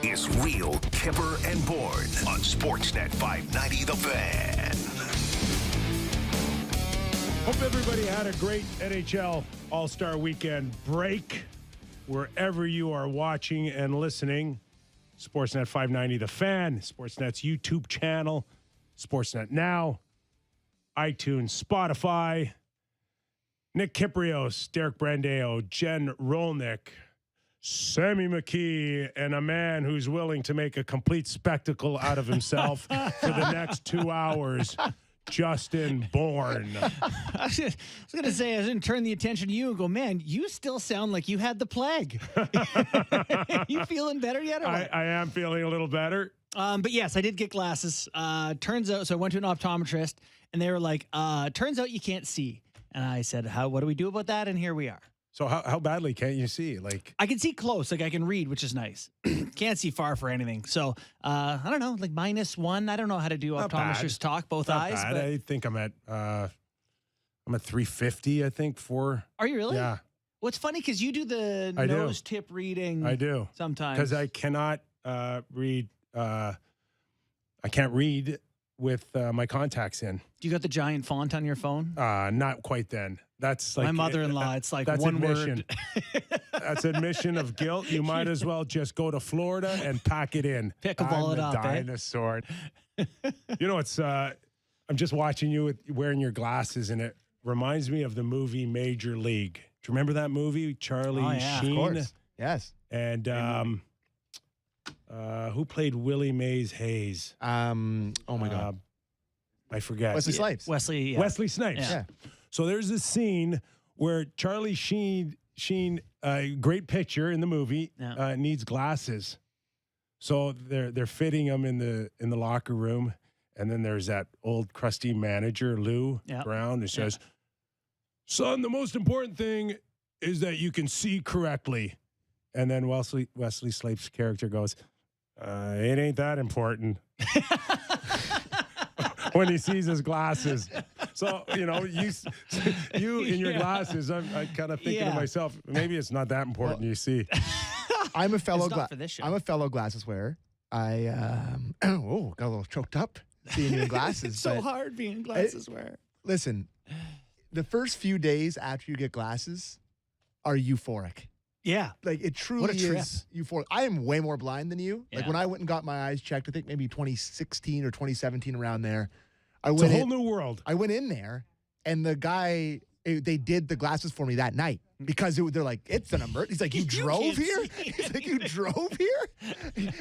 is Real Kyper and Bourne on Sportsnet 590 The Fan. Hope everybody had a great NHL All-Star Weekend break. Wherever you are watching and listening, Sportsnet 590 The Fan, Sportsnet's YouTube channel, Sportsnet Now, iTunes, Spotify, Nick Kypreos, Derek Brandeo, Jen Rolnick, Sammy McKee, and a man who's willing to make a complete spectacle out of himself for the next 2 hours, Justin Bourne. I was going to say, I didn't turn the attention to you and go, man, you still sound like you had the plague. You feeling better yet? Or what? I am feeling a little better. But yes, I did get glasses. Turns out, so I went to an optometrist and they were like, turns out you can't see. And I said, what do we do about that? And here we are. So how badly can't you see? Like, I can see close, like I can read, which is nice. Can't see far for anything. So I don't know, like -1. I don't know how to do optometrist talk, both not eyes. bad. But I think I'm at 350. I think for. Are you really? Yeah. Well, it's funny because you do the I do. nose tip reading. I do sometimes because I cannot read. I can't read with my contacts in. Do you got the giant font on your phone? Not quite then. That's like my mother-in-law. It's like that's one admission. word. That's admission of guilt. You might as well just go to Florida and pack it in. Pick a wallet I'm up, a dinosaur. You know, it's. I'm just watching you wearing your glasses, and it reminds me of the movie Major League. Do you remember that movie, Charlie Sheen? Of course. Yes. And who played Willie Mays Hayes? Oh my God. I forget. Wesley Snipes. Wesley Snipes. Yeah. So there's this scene where Charlie Sheen, great picture in the movie, needs glasses. So they're fitting him in the locker room, and then there's that old crusty manager Lou Brown who says, "Son, the most important thing is that you can see correctly." And then Wesley Snipes' character goes, "It ain't that important." When he sees his glasses. So, you know, you in your glasses, I'm kind of thinking to myself, maybe it's not that important, you see. I'm a fellow I'm a fellow glasses wearer. I got a little choked up seeing you in glasses. It's so hard being glasses wearer. Listen, the first few days after you get glasses are euphoric. Yeah. Like, it truly is euphoric. I am way more blind than you. Like, when I went and got my eyes checked, I think maybe 2016 or 2017, around there. It's a whole new world. I went in there, and the guy, they did the glasses for me that night because they're like, it's an emergency. He's like, you drove here? He's like, you drove here?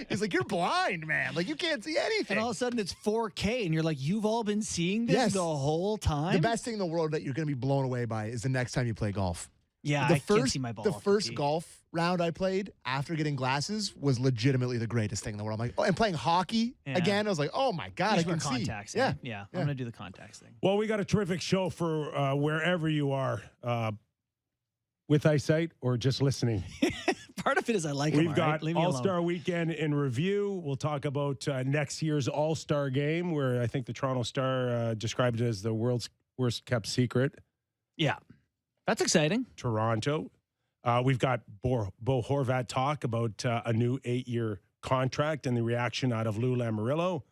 He's like, you're blind, man. Like, you can't see anything. And all of a sudden, it's 4K, and you're like, you've all been seeing this the whole time? The best thing in the world that you're going to be blown away by is the next time you play golf. Yeah, I can't see my ball. The first golf round I played after getting glasses was legitimately the greatest thing in the world. I'm like, and playing hockey again, I was like, oh my God, I can see. Contacts. Yeah. I'm going to do the contacts thing. Well, we got a terrific show for wherever you are, with eyesight or just listening. Part of it is I like We've got All-Star Weekend in review. We'll talk about next year's All-Star game, where I think the Toronto Star described it as the world's worst kept secret. Yeah. That's exciting. Toronto. We've got Bo Horvat talk about a new 8-year contract and the reaction out of Lou Lamoriello.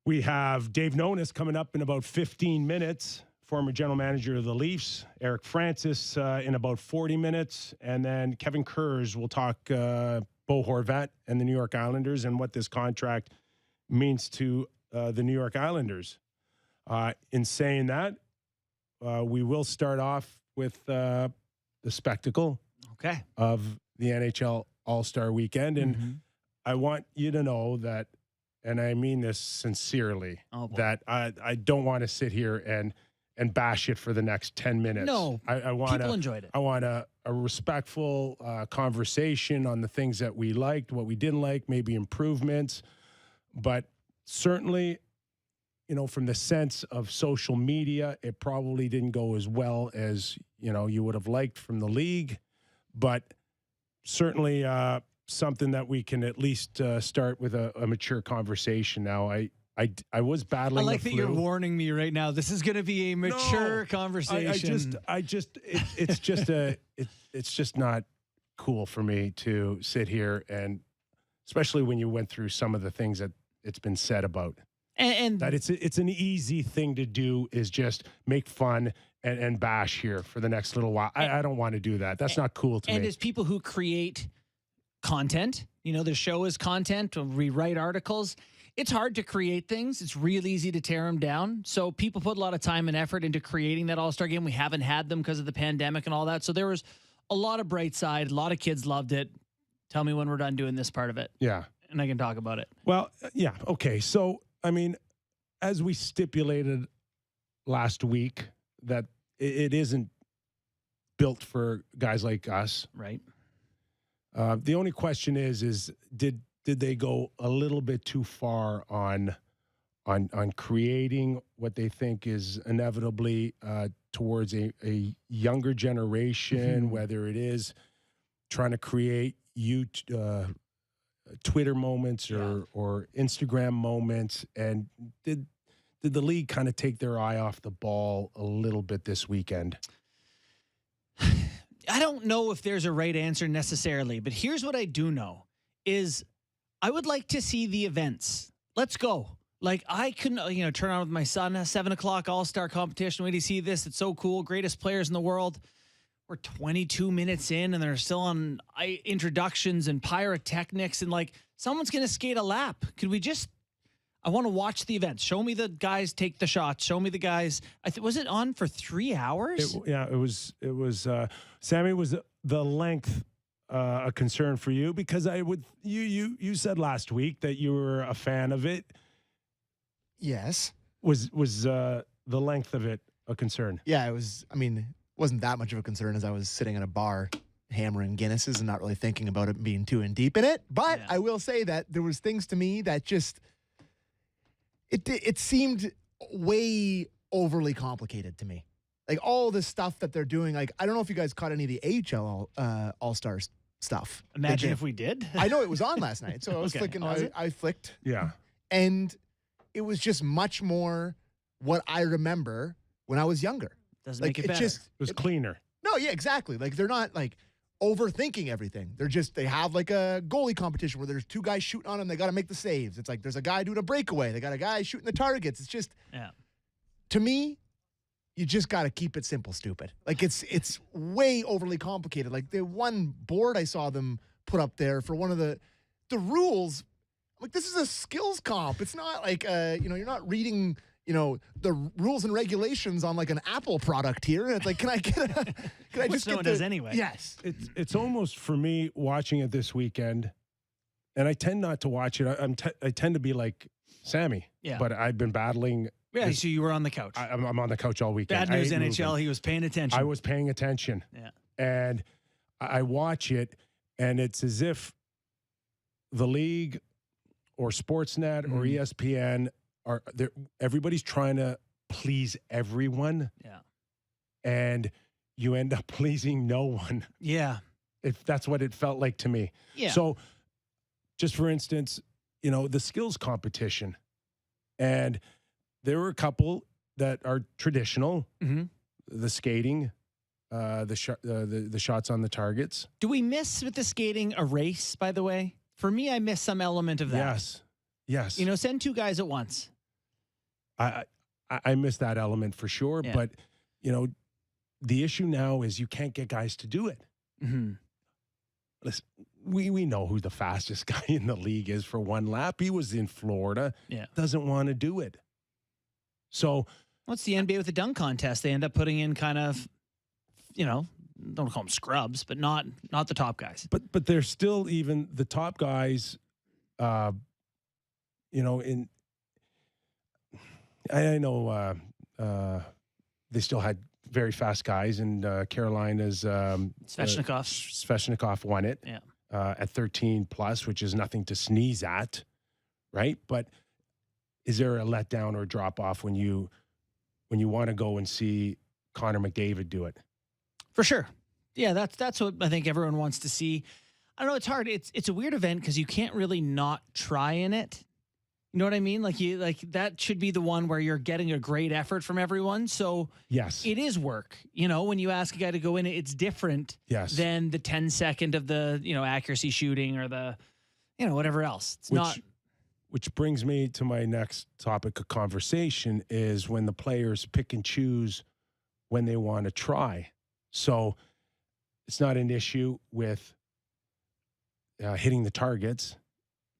We have Dave Nonis coming up in about 15 minutes, former general manager of the Leafs. Eric Francis in about 40 minutes. And then Kevin Kurz will talk Bo Horvat and the New York Islanders and what this contract means to the New York Islanders. In saying that, we will start off with the spectacle of the NHL All-Star Weekend. And I want you to know that, and I mean this sincerely, that I don't want to sit here and bash it for the next 10 minutes. No, I want people enjoyed it. I want a respectful conversation on the things that we liked, what we didn't like, maybe improvements. But certainly, you know, from the sense of social media, it probably didn't go as well as, you know, you would have liked from the league. But certainly something that we can at least start with a mature conversation now. I was battling. I like the that flu. you're warning me right now. This is going to be a mature conversation. It's just not cool for me to sit here and especially when you went through some of the things that it's been said about. And That it's an easy thing to do is just make fun and bash here for the next little while. I don't want to do that. That's not cool to and me. as people who create content, the show is content, we write articles. It's hard to create things. It's real easy to tear them down. So people put a lot of time and effort into creating that All-Star game. We haven't had them because of the pandemic and all that. So there was a lot of bright side. A lot of kids loved it. Tell me when we're done doing this part of it. Yeah. And I can talk about it. Well, yeah. Okay. So, I mean, as we stipulated last week, that it isn't built for guys like us. Right. The only question is did they go a little bit too far on creating what they think is inevitably towards a younger generation, whether it is trying to create Twitter moments or Instagram moments, and did the league kind of take their eye off the ball a little bit this weekend? I don't know if there's a right answer necessarily, but here's what I do know is I would like to see the events. Let's go. Like I couldn't, turn on with my son, 7:00 All-Star competition. Wait to see this. It's so cool. Greatest players in the world. We're 22 minutes in and they're still on introductions and pyrotechnics and like someone's going to skate a lap. Could we just, I want to watch the events. Show me the guys take the shots. Show me the guys. Was it on for 3 hours? It was Sammy, was the length a concern for you? Because you said last week that you were a fan of it. Yes. Was the length of it a concern? Yeah, it was. I mean, wasn't that much of a concern as I was sitting in a bar hammering Guinnesses and not really thinking about it being too in deep in it. But I will say that there was things to me that just it seemed way overly complicated to me. Like all the stuff that they're doing. Like I don't know if you guys caught any of the AHL All-Stars stuff. Imagine if we did. I know it was on last night, so I was flicking. I flicked. Yeah, and it was just much more what I remember when I was younger. Doesn't make it better. It was cleaner. No, yeah, exactly. Like they're not like overthinking everything. They have like a goalie competition where there's two guys shooting on them. They got to make the saves. It's like there's a guy doing a breakaway. They got a guy shooting the targets. It's just, to me, you just got to keep it simple, stupid. Like it's way overly complicated. Like the one board I saw them put up there for one of the rules. Like this is a skills comp. It's not like you're not reading the rules and regulations on like an Apple product here. And it's like, can I just no one does anyway. Yes. It's almost for me watching it this weekend, and I tend not to watch it. I tend to be like Sammy. Yeah. But I've been battling. Yeah, so you were on the couch. I'm on the couch all weekend. Bad news, NHL. He was paying attention. I was paying attention. Yeah. And I watch it, and it's as if the league or Sportsnet or ESPN everybody's trying to please everyone. Yeah. And you end up pleasing no one. Yeah. If that's what it felt like to me. Yeah. So just for instance, the skills competition, and there were a couple that are traditional, the skating, the shots on the targets. Do we miss with the skating a race, by the way? For me, I miss some element of that. Yes. Send two guys at once. I miss that element for sure. Yeah. But, the issue now is you can't get guys to do it. Mm-hmm. Listen, we know who the fastest guy in the league is for one lap. He was in Florida. Yeah. Doesn't want to do it. So what's the NBA with the dunk contest? They end up putting in kind of, don't call them scrubs, but not the top guys. But they're still even the top guys, I know they still had very fast guys, and Carolina's Svechnikov won it at 13 plus, which is nothing to sneeze at, right? But is there a letdown or drop off when you want to go and see Connor McDavid do it? For sure. Yeah, that's what I think everyone wants to see. I don't know, it's hard. It's a weird event because you can't really not try in it. You know what I mean? Like that should be the one where you're getting a great effort from everyone. So yes, it is work. When you ask a guy to go in, it's different than the 10-second of the, accuracy shooting or the, whatever else. It's not. Which brings me to my next topic of conversation is when the players pick and choose when they want to try. So it's not an issue with hitting the targets,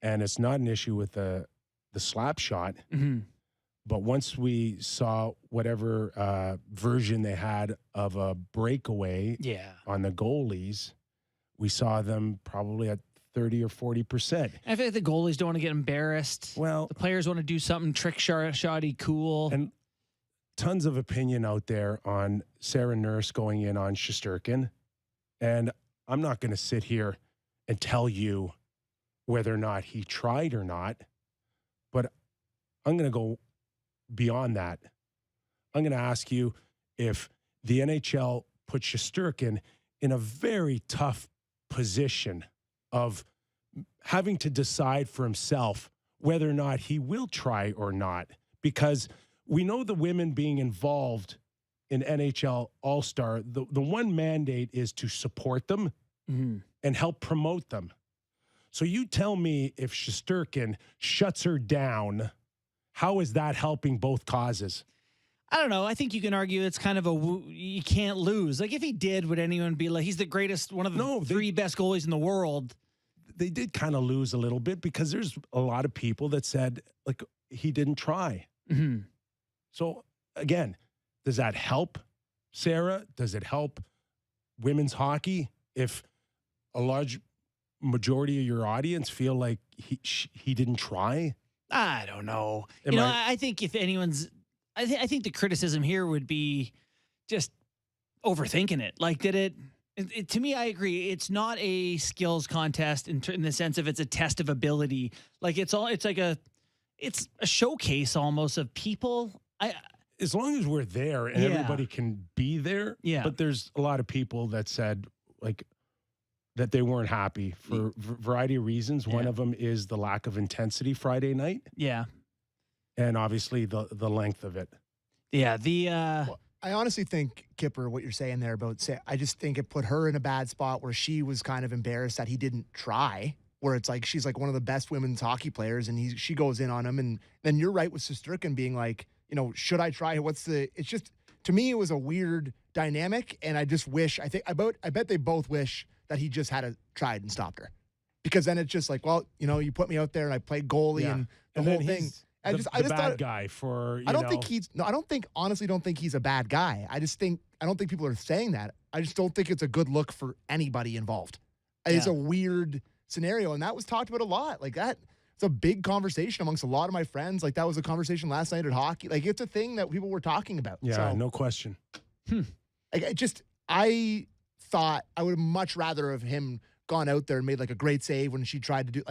and it's not an issue with the slap shot. Mm-hmm. But once we saw whatever version they had of a breakaway on the goalies, we saw them probably at 30 or 40%. I feel like the goalies don't want to get embarrassed. Well, the players want to do something shoddy, cool. And tons of opinion out there on Sarah Nurse going in on Shesterkin. And I'm not going to sit here and tell you whether or not he tried or not, but I'm going to go beyond that. I'm going to ask you if the NHL put Shesterkin in a very tough position of having to decide for himself whether or not he will try or not, because we know the women being involved in NHL All-Star, the one mandate is to support them and help promote them. So you tell me if Shesterkin shuts her down, how is that helping both causes? I don't know. I think you can argue it's kind of you can't lose. Like if he did, would anyone be like, he's the greatest, one of the three best goalies in the world? They did kind of lose a little bit because there's a lot of people that said, like, he didn't try. Mm-hmm. So again, does that help Sarah? Does it help women's hockey if a large majority of your audience feel like he didn't try? I don't know. I think if anyone's, I think the criticism here would be just overthinking it. Like, did it to me, I agree. It's not a skills contest in the sense of it's a test of ability. Like it's a showcase almost of people. As long as we're there and everybody can be there. Yeah. But there's a lot of people that said like that they weren't happy for a variety of reasons. One of them is the lack of intensity Friday night. Yeah. And obviously the length of it. Yeah. Well, I honestly think, Kyper, what you're saying there about, I just think it put her in a bad spot where she was kind of embarrassed that he didn't try, where it's like she's like one of the best women's hockey players and she goes in on him. And then you're right with Shesterkin being like, should I try? It's just, to me, it was a weird dynamic. And I just wish, I bet they both wish that he just had tried and stopped her. Because then it's just like, well, you put me out there and I played goalie and the whole thing. I just bad guy for, I don't think he's a bad guy. I don't think people are saying that. I just don't think it's a good look for anybody involved. It's a weird scenario. And that was talked about a lot. Like that, it's a big conversation amongst a lot of my friends. Like that was a conversation last night at hockey. Like it's a thing that people were talking about. Yeah, so, no question. I thought I would have much rather have him gone out there and made like a great save when she tried to do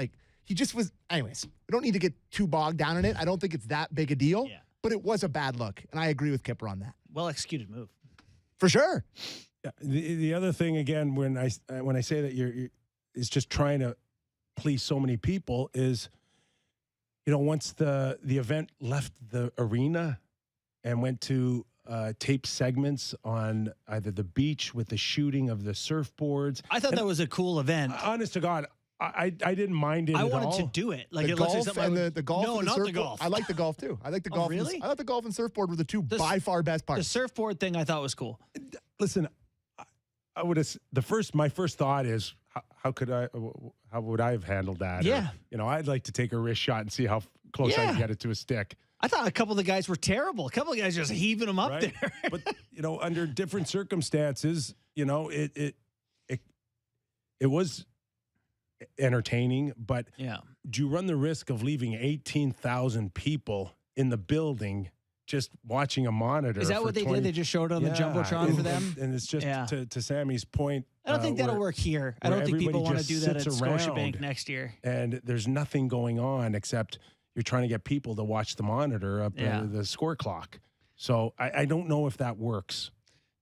he just was. Anyways, we don't need to get too bogged down in it. I don't think it's that big a deal, but it was a bad look. And I agree with Kyper on that. Well executed move. For sure. Yeah. The other thing, again, when I say that you're is just trying to please so many people is, once the event left the arena and went to tape segments on either the beach with the shooting of the surfboards. I thought that was a cool event. Honest to God, I didn't mind it at all. I wanted to do it. Like the it golf looks like something and the golf. No, and the not surfboard. the golf. I like the golf too. I like the golf. Really? I thought the golf and surfboard were the two by far best parts. The surfboard thing I thought was cool. Listen, I would have my first thought is how would I have handled that? Yeah. Or, I'd like to take a wrist shot and see how close I can get it to a stick. I thought a couple of the guys were terrible. A couple of guys just heaving them up there. But under different circumstances, it was entertaining, but do you run the risk of leaving 18,000 people in the building just watching a monitor? Is that what they did? They just showed it on the Jumbotron for them? And it's just to Sammy's point. I don't think that'll work here. I don't think people want to do that at Scotiabank around, next year. And there's nothing going on except you're trying to get people to watch the monitor up the score clock. So I don't know if that works.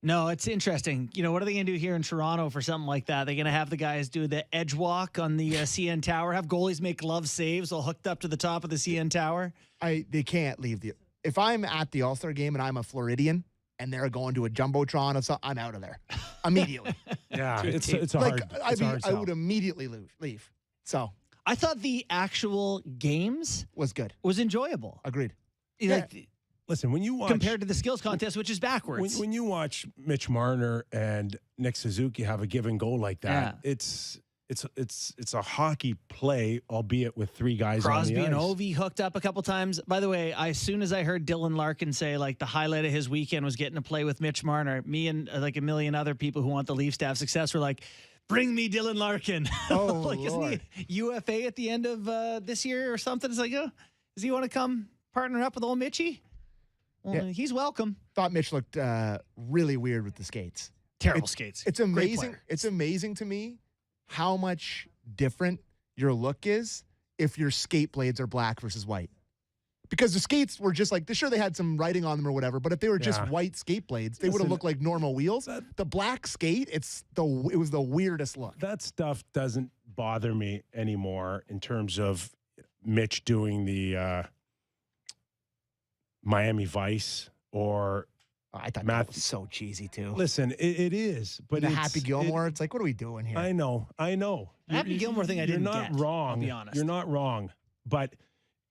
No, it's interesting. What are they going to do here in Toronto for something like that? They're going to have the guys do the edge walk on the CN Tower, have goalies make glove saves all hooked up to the top of the CN Tower. They can't leave if I'm at the All-Star game and I'm a Floridian and they're going to a Jumbotron or something, I'm out of there immediately. Yeah, it's a hard I would immediately leave. So I thought the actual games Was good. was enjoyable. Agreed. Like, Listen, when you watch compared to the skills contest, which is backwards. when you watch Mitch Marner and Nick Suzuki have a give and go like that, it's a hockey play, albeit with three guys Crosby on the and ice. Ovi hooked up a couple times. By the way, as soon as I heard Dylan Larkin say like the highlight of his weekend was getting to play with Mitch Marner, me and like a million other people who want the Leaf staff success were like, bring me Dylan Larkin. Oh, like, Lord. isn't he UFA at the end of this year or something? It's like, oh, does he want to come partner up with old Mitchie? Well, Yeah. he's welcome. Thought Mitch looked really weird with the skates. Terrible skates. It's Great amazing. player. It's amazing to me how much different your look is if your skate blades are black versus white. Because the skates were just like, sure, they had some writing on them or whatever, but if they were just Yeah. white skate blades, they would have Listen, looked like normal wheels. The black skate, it was the weirdest look. That stuff doesn't bother me anymore in terms of Mitch doing the Miami Vice or Oh, I thought Matt- that was so cheesy too. listen, it is, but the it's- Happy Gilmore, it's like, what are we doing here? I know. The Happy Gilmore thing I didn't You're not get, wrong. I'll be honest. You're not wrong, but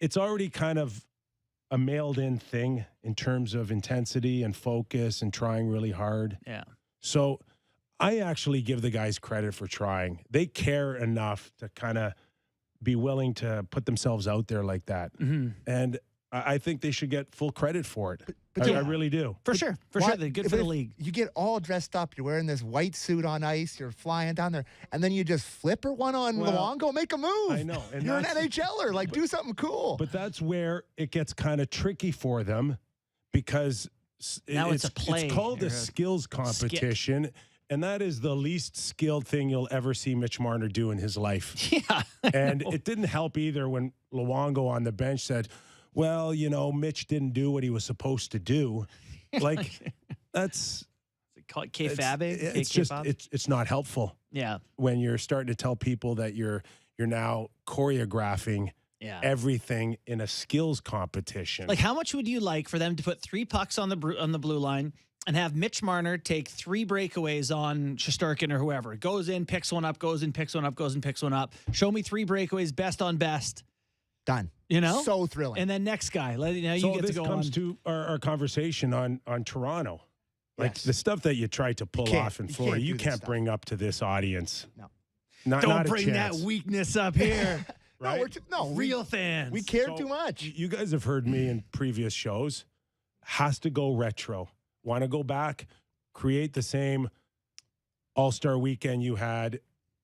it's already kind of a mailed-in thing in terms of intensity and focus and trying really hard. Yeah. So I actually give the guys credit for trying. They care enough to kind of be willing to put themselves out there like that. Mm-hmm. And I think they should get full credit for it. But I yeah. really do. For sure. For Why- sure. They're good if for the it- league. You get all dressed up. You're wearing this white suit on ice. You're flying down there, and then you just flipper one on Well, Luongo. Make a move. I know, and You're an that's- NHLer. Like, do something cool. But that's where it gets kind of tricky for them because Now it's a play It's called or a a skills competition. And that is the least skilled thing you'll ever see Mitch Marner do in his life. Yeah. And it didn't help either when Luongo on the bench said, well, Mitch didn't do what he was supposed to do. Like, that's Call it it's, K-Fabe? it's just it's not helpful Yeah. when you're starting to tell people that you're now choreographing Yeah. everything in a skills competition. Like, how much would you like for them to put 3 pucks on the blue line and have Mitch Marner take 3 breakaways on Shesterkin or whoever? Goes in, picks one up, goes in, picks one up, goes in, picks one up. Show me 3 breakaways, best on best. Done. You know? So thrilling. And then next guy. so You get this to go comes on. to our conversation on Toronto. Like Yes. the stuff that you tried to pull can't- off in you Florida, can't you do this can't stuff. bring up to this audience. No. Not Don't a bring that chance, weakness up here. right? Real fans. We care So, too much. You guys have heard me in previous shows. Has to go retro. Want to go back? Create the same All-Star weekend you had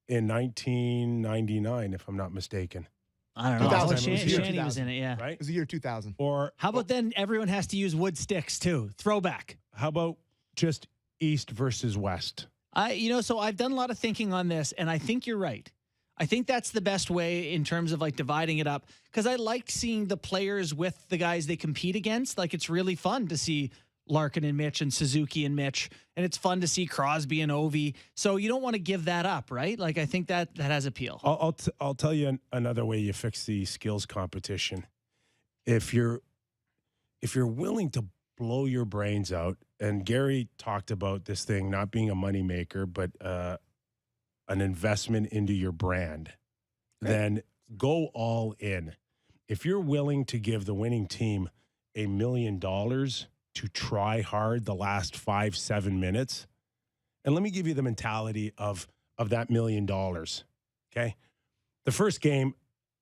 in 1999, if I'm not mistaken, I don't know. 2000. Oh, It was year Shanny was 2000. in it, yeah. right? It was the year 2000. Or How about then everyone has to use wood sticks too? Throwback. how about just East versus West? So I've done a lot of thinking on this, and I think you're right. I think that's the best way in terms of like dividing it up, because I like seeing the players with the guys they compete against. Like, it's really fun to see Larkin and Mitch and Suzuki and Mitch, and it's fun to see Crosby and Ovi. So you don't want to give that up, right? Like, I think that has appeal. I'll tell you another way you fix the skills competition. If you're willing to blow your brains out, and Gary talked about this thing not being a moneymaker, but an investment into your brand, then go all in. If you're willing to give the winning team $1 million to try hard the last 5-7 minutes, and let me give you the mentality of that $1 million. Okay. The first game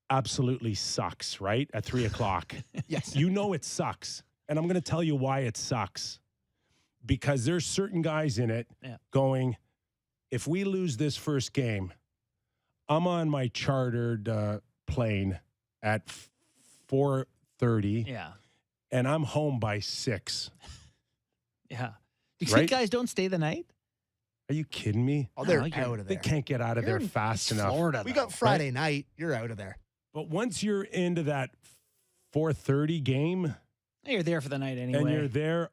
absolutely sucks, right? At 3:00. Yes. It sucks. And I'm going to tell you why it sucks. Because there's certain guys in it going, if we lose this first game, I'm on my chartered plane at 4:30 Yeah. and I'm home by 6. Yeah. Do you Right? think guys don't stay the night? Are you kidding me? Oh, they're No, you're- out of They there. can't get out of You're there in fast enough. Florida, We though. got Friday night. You're out of there. But once you're into that 4:30 game You're there for the night anyway. and you're there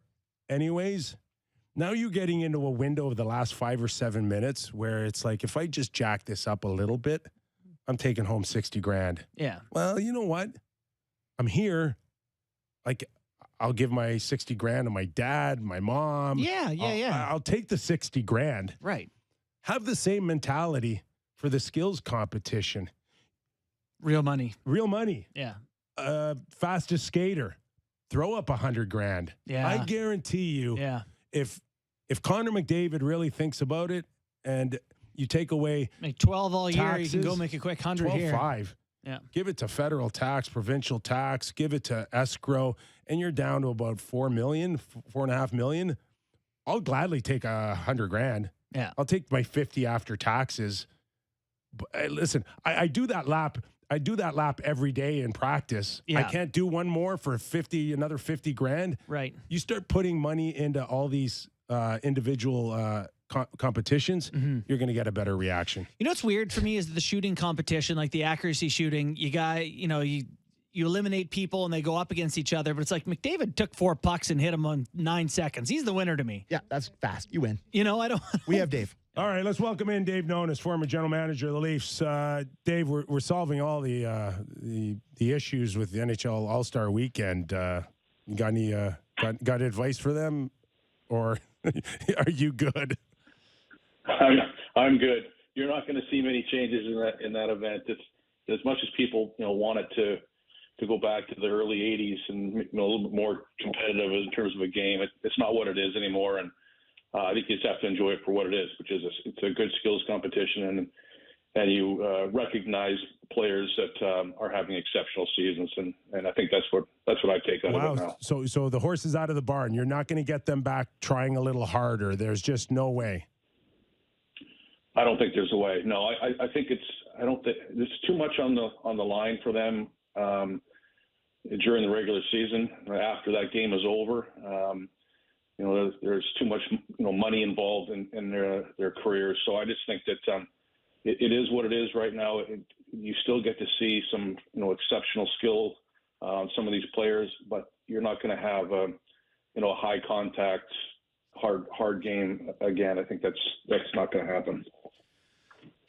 anyways, now you're getting into a window of the last 5 or 7 minutes where it's like, if I just jack this up a little bit, I'm taking home 60 grand. Yeah. Well, you know what? I'm here. Like, I'll give my 60 grand to my dad, my mom. Yeah. I'll take the 60 grand. Right. Have the same mentality for the skills competition. Real money. Real money. Yeah. Fastest skater, throw up $100,000. Yeah. I guarantee you, Yeah. if Connor McDavid really thinks about it, and you take away Make 12 all year, you can taxes, go make a quick 100 here. 12.5. Yeah. Give it to federal tax, provincial tax, give it to escrow, and you're down to about 4 million, 4.5 million. I'll gladly take $100,000. Yeah. I'll take my 50 after taxes. But, listen, I do that lap. I do that lap every day in practice. Yeah. I can't do one more for another $50,000. Right. You start putting money into all these individual competitions, you're going to get a better reaction. You know what's weird for me is the shooting competition, like the accuracy shooting. You eliminate people and they go up against each other, but it's like McDavid took 4 pucks and hit them on 9 seconds. He's the winner to me. Yeah, that's fast. You win. I don't. We have Dave. All right, let's welcome in Dave Nonis, former general manager of the Leafs. Dave, we're solving all the issues with the NHL All-Star Weekend. You got any got advice for them, or are you good? I'm good. You're not going to see many changes in that event. It's as much as people want it to go back to the early '80s and a little bit more competitive in terms of a game. It's not what it is anymore, and I think you just have to enjoy it for what it is, which is it's a good skills competition, and you recognize players that are having exceptional seasons, and I think that's what I take out of it now. So the horse is out of the barn. You're not going to get them back trying a little harder. There's just no way. I don't think there's a way. No, I think I don't think there's too much on the line for them during the regular season. After that game is over, there's too much money involved in their careers. So I just think that it is what it is right now. You still get to see some exceptional skill some of these players, but you're not going to have a high contact hard game again. I think that's not going to happen.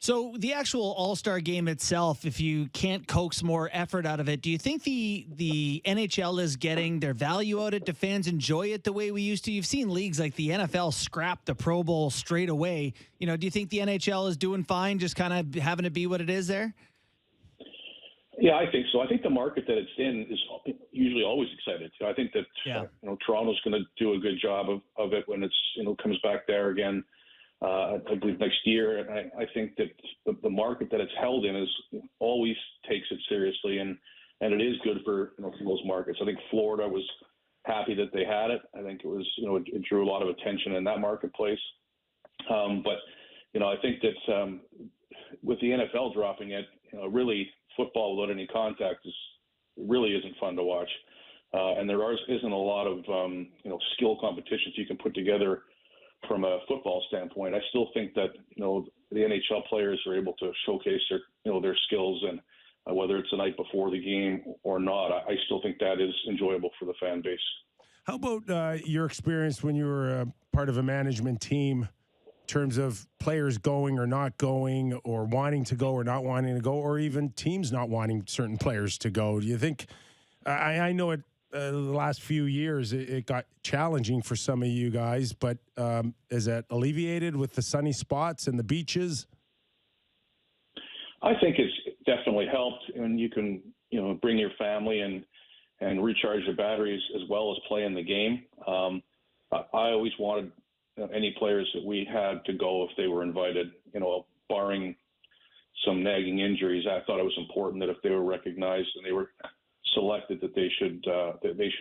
So the actual All-Star game itself, if you can't coax more effort out of it, do you think the NHL is getting their value out of it? Do fans enjoy it the way we used to? You've seen leagues like the NFL scrap the Pro Bowl straight away. Do you think the NHL is doing fine, just kind of having it be what it is there? Yeah, I think so. I think the market that it's in is usually always excited. I think that Toronto's going to do a good job of it when it's comes back there again. I believe next year, and I think that the market that it's held in is always takes it seriously, and it is good for for those markets. I think Florida was happy that they had it. I think it was it drew a lot of attention in that marketplace. But I think that with the NFL dropping it, really football without any contact really isn't fun to watch, and there isn't a lot of skill competitions you can put together. From a football standpoint, I still think that the NHL players are able to showcase their skills, and whether it's the night before the game or not, I still think that is enjoyable for the fan base. How about your experience when you were part of a management team, in terms of players going or not going, or wanting to go or not wanting to go, or even teams not wanting certain players to go? Do you think? I know it. The last few years, it got challenging for some of you guys, but is that alleviated with the sunny spots and the beaches? I think it's definitely helped, and you can bring your family and recharge your batteries as well as play in the game. I always wanted any players that we had to go if they were invited. Barring some nagging injuries, I thought it was important that if they were recognized and they were selected, that they should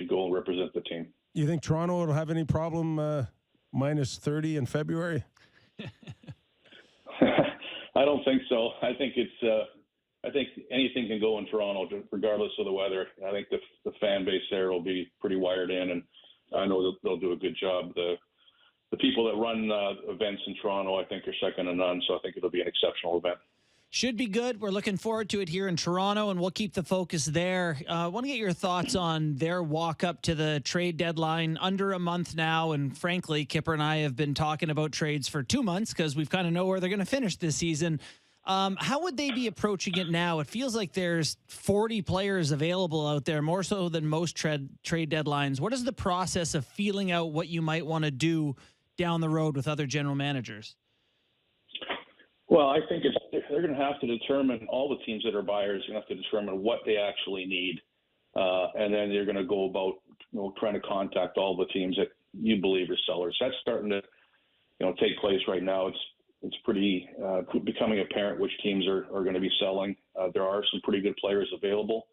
go and represent the team. You think Toronto will have any problem minus 30 in February? I don't think so. I think I think anything can go in Toronto, regardless of the weather. I think the fan base there will be pretty wired in, and I know they'll do a good job. The people that run events in Toronto, I think, are second to none. So I think it'll be an exceptional event. Should be good. We're looking forward to it here in Toronto, and we'll keep the focus there. I want to get your thoughts on their walk up to the trade deadline, under a month now. And frankly, Kyper and I have been talking about trades for 2 months because we've kind of know where they're going to finish this season. How would they be approaching it now? It feels like there's 40 players available out there, more so than most trade deadlines. What is the process of feeling out what you might want to do down the road with other general managers? Well, I think they're going to have to determine, all the teams that are buyers are going to have to determine what they actually need, and then they're going to go about trying to contact all the teams that you believe are sellers. That's starting to take place right now. It's pretty becoming apparent which teams are going to be selling. There are some pretty good players available,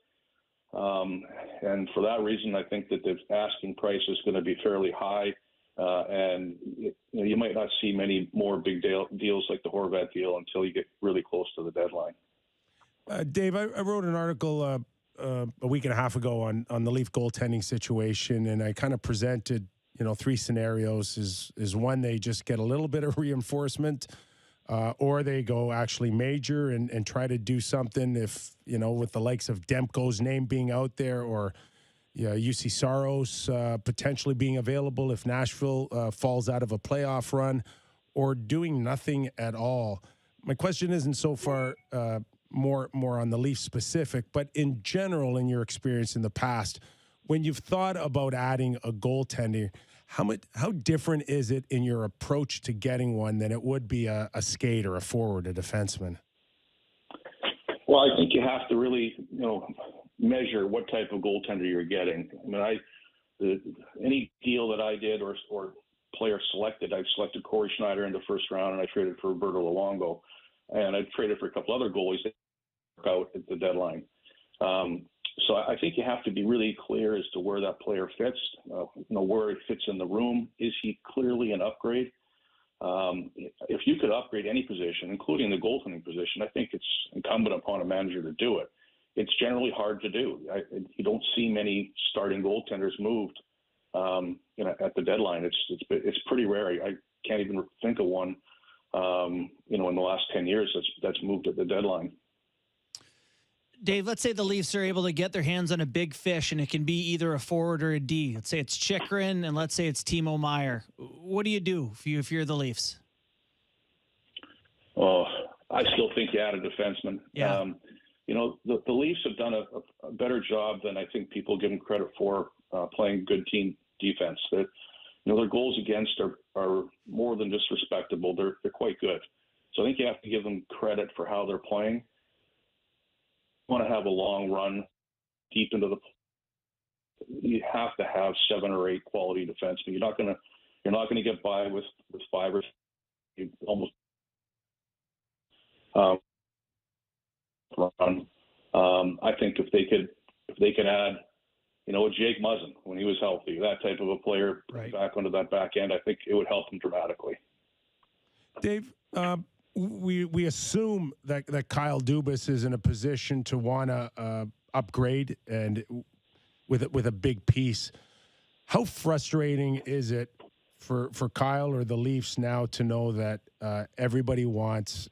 and for that reason, I think that the asking price is going to be fairly high. And you might not see many more big deals like the Horvat deal until you get really close to the deadline. Dave, I wrote an article a week and a half ago on the Leaf goaltending situation, and I kind of presented three scenarios. Is one, they just get a little bit of reinforcement, or they go actually major and try to do something if with the likes of Demko's name being out there, or UC Saros potentially being available if Nashville falls out of a playoff run, or doing nothing at all. My question isn't so far more on the Leafs specific, but in general, in your experience in the past, when you've thought about adding a goaltender, how different is it in your approach to getting one than it would be a skater, a forward, a defenseman? Well, I think you have to really, measure what type of goaltender you're getting. I mean, any deal that I did or player selected, I selected Corey Schneider in the first round, and I traded for Roberto Luongo, and I traded for a couple other goalies that work out at the deadline. So I think you have to be really clear as to where that player fits, where he fits in the room. Is he clearly an upgrade? If you could upgrade any position, including the goaltending position, I think it's incumbent upon a manager to do it. It's generally hard to do. You don't see many starting goaltenders moved, at the deadline. It's pretty rare. I can't even think of one, in the last 10 years that's moved at the deadline. Dave, let's say the Leafs are able to get their hands on a big fish, and it can be either a forward or a D. Let's say it's Chychrun, and let's say it's Timo Meier. What do you do if you're the Leafs? Oh, I still think you add a defenseman. Yeah. The Leafs have done a better job than I think people give them credit for playing good team defense. Their goals against are more than just respectable. They're quite good. So I think you have to give them credit for how they're playing. You want to have a long run deep into you have to have 7 or 8 quality defensemen. You're not going to get by with 5 or 6. Almost. I think if they could add, a Jake Muzzin when he was healthy, that type of a player back onto that back end, I think it would help them dramatically. Dave, we assume that Kyle Dubas is in a position to want to upgrade and with a big piece. How frustrating is it for Kyle or the Leafs now to know that everybody wants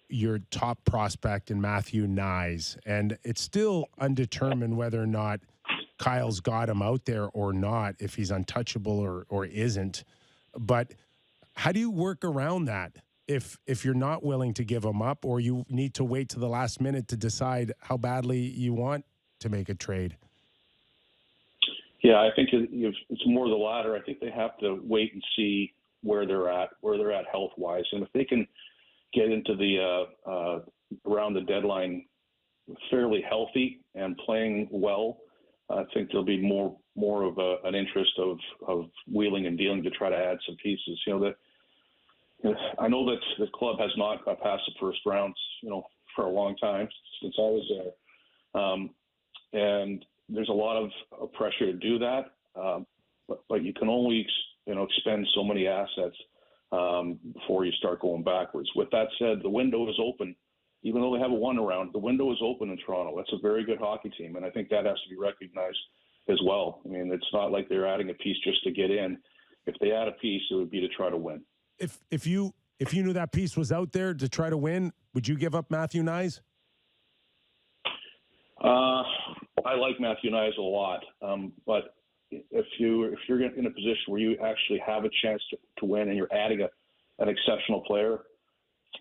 your top prospect in Matthew Knies, and it's still undetermined whether or not Kyle's got him out there or not, if he's untouchable or isn't. But how do you work around that if you're not willing to give him up, or you need to wait to the last minute to decide how badly you want to make a trade? Yeah, I think it's more the latter. I think they have to wait and see where they're at health-wise, and if they can get into the around the deadline fairly healthy and playing well, I think there'll be more of an interest of wheeling and dealing to try to add some pieces. I know that the club has not got past the first round, for a long time since I was there, and there's a lot of pressure to do that. But you can only expend so many assets before you start going backwards. With that said, the window is open. Even though they have a one around, the window is open in Toronto. That's a very good hockey team, and I think that has to be recognized as well. I mean, it's not like they're adding a piece just to get in. If they add a piece, it would be to try to win. If you knew that piece was out there to try to win, would you give up Matthew Knies? I like Matthew Knies a lot, but if you're in a position where you actually have a chance to win and you're adding an exceptional player,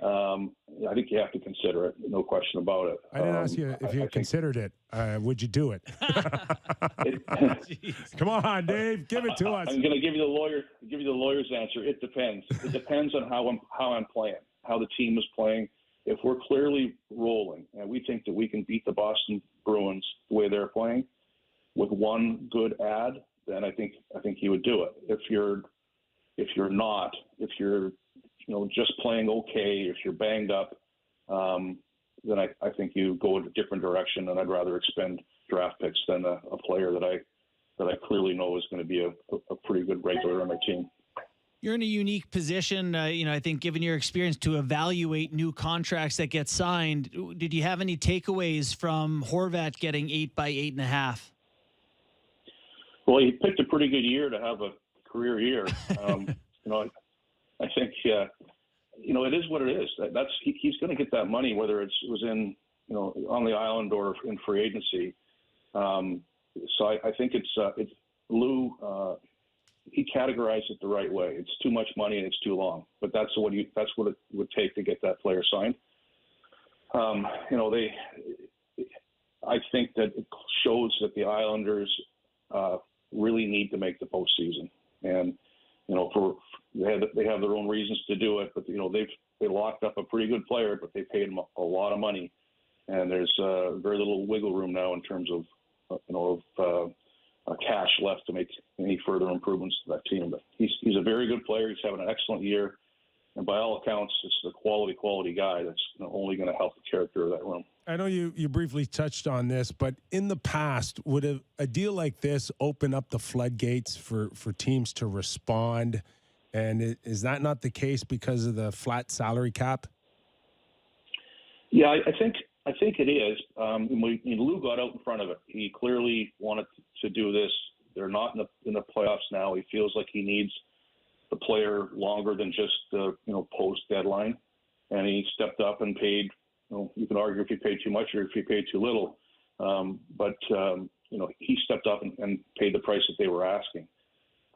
I think you have to consider it. No question about it. I didn't ask you if you considered it. Would you do it? Come on, Dave, give it to us. I'm going to give you the lawyer's answer. It depends. It depends on how I'm playing, how the team is playing, if we're clearly rolling and we think that we can beat the Boston Bruins the way they're playing with one good ad, then I think he would do it. If you're not, if you're just playing okay, if you're banged up, then I think you go in a different direction, and I'd rather expend draft picks than a player that I clearly know is going to be a pretty good regular on my team. You're in a unique position, I think, given your experience, to evaluate new contracts that get signed. Did you have any takeaways from Horvat getting 8 by 8.5? Well, he picked a pretty good year to have a career year. I think it is what it is. He's going to get that money, whether it was in on the island or in free agency. So I think it's Lou. He categorized it the right way. It's too much money and it's too long, but that's what it would take to get that player signed. I think that it shows that the Islanders really need to make the postseason, and they have their own reasons to do it, but they locked up a pretty good player, but they paid him a lot of money, and there's very little wiggle room now in terms of cash left to make any further improvements to that team. But he's a very good player. He's having an excellent year, and by all accounts, it's the quality guy that's only going to help the character of that room. I know you briefly touched on this, but in the past, would a deal like this open up the floodgates for teams to respond? And is that not the case because of the flat salary cap? Yeah, I think it is. Lou got out in front of it. He clearly wanted to do this. They're not in the playoffs now. He feels like he needs the player longer than just the post deadline, and he stepped up and paid. You can argue if he paid too much or if he paid too little, but he stepped up and paid the price that they were asking.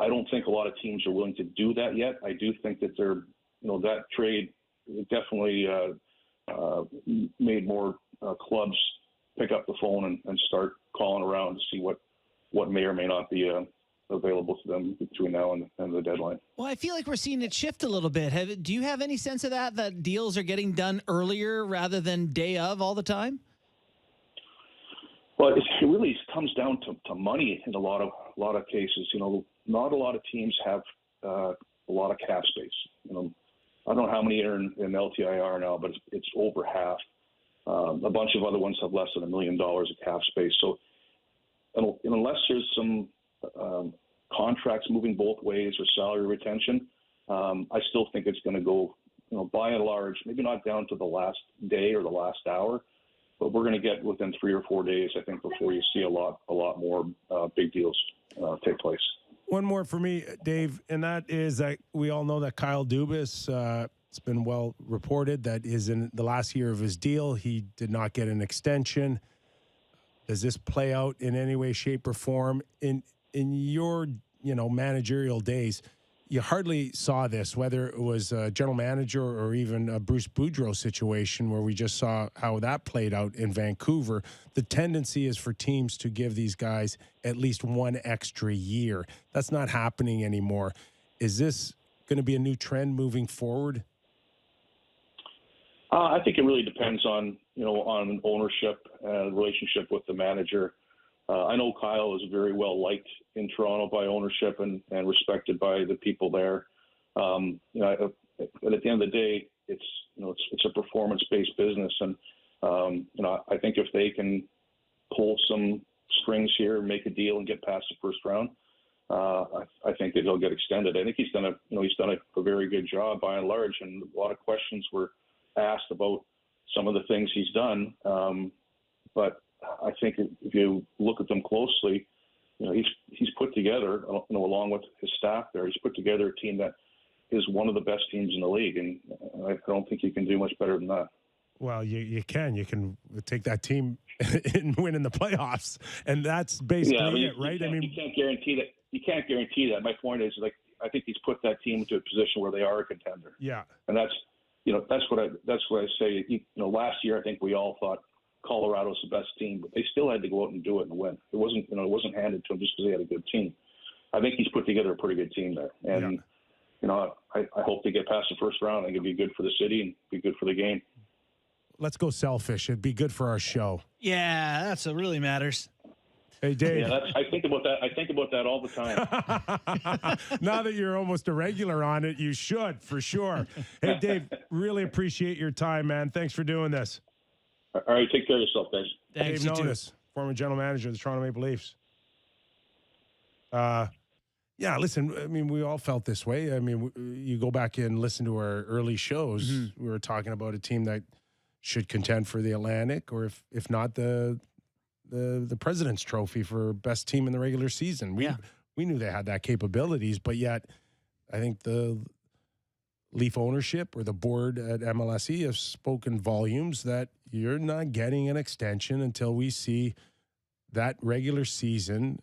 I don't think a lot of teams are willing to do that yet. I do think that that trade definitely made more clubs pick up the phone and start calling around to see what may or may not be available to them between now and the deadline. Well, I feel like we're seeing it shift a little bit. Do you have any sense of that deals are getting done earlier rather than day of all the time? Well, it really comes down to money in a lot of cases. Not a lot of teams have a lot of cap space. I don't know how many are in LTIR now, but it's over half. A bunch of other ones have less than $1 million of cap space. So unless there's some contracts moving both ways or salary retention, I still think it's going to go, by and large, maybe not down to the last day or the last hour, but we're going to get within 3 or 4 days, I think, before you see a lot more big deals take place. One more for me, Dave, and that is that we all know that Kyle Dubas, it's been well reported that is in the last year of his deal. He did not get an extension. Does this play out in any way, shape, or form in your managerial days? You hardly saw this, whether it was a general manager or even a Bruce Boudreau situation where we just saw how that played out in Vancouver. The tendency is for teams to give these guys at least one extra year. That's not happening anymore. Is this going to be a new trend moving forward? I think it really depends on ownership and relationship with the manager. I know Kyle is very well liked in Toronto by ownership and respected by the people there. But at the end of the day, it's a performance-based business, and I think if they can pull some strings here, make a deal, and get past the first round, I think that he'll get extended. I think he's done a very good job by and large, and a lot of questions were asked about some of the things he's done, but I think if you look at them closely, he's put together, along with his staff there, he's put together a team that is one of the best teams in the league, and I don't think you can do much better than that. Well, you can take that team and win in the playoffs, and that's basically it, right? You can't guarantee that. You can't guarantee that. My point is, I think he's put that team into a position where they are a contender. Yeah, and that's what I say. Last year I think we all thought Colorado's the best team, but they still had to go out and do it and win. It wasn't handed to them just because they had a good team. I think he's put together a pretty good team there, and I hope they get past the first round. I think it'd be good for the city and be good for the game. let's go selfish. It'd be good for our show. Yeah, that's what really matters. Hey, Dave. Yeah, I think about that. I think about that all the time. Now that you're almost a regular on it, you should, for sure. Hey, Dave, really appreciate your time, man. Thanks for doing this. All right, take care of yourself, guys. Thanks, Dave you too. Nonis, former general manager of the Toronto Maple Leafs. Yeah, listen, I mean, we all felt this way. I mean, you go back and listen to our early shows. Mm-hmm. We were talking about a team that should contend for the Atlantic, or if not the President's Trophy for best team in the regular season. We knew they had that capabilities, but yet I think the Leaf ownership or the board at MLSE have spoken volumes that you're not getting an extension until we see that regular season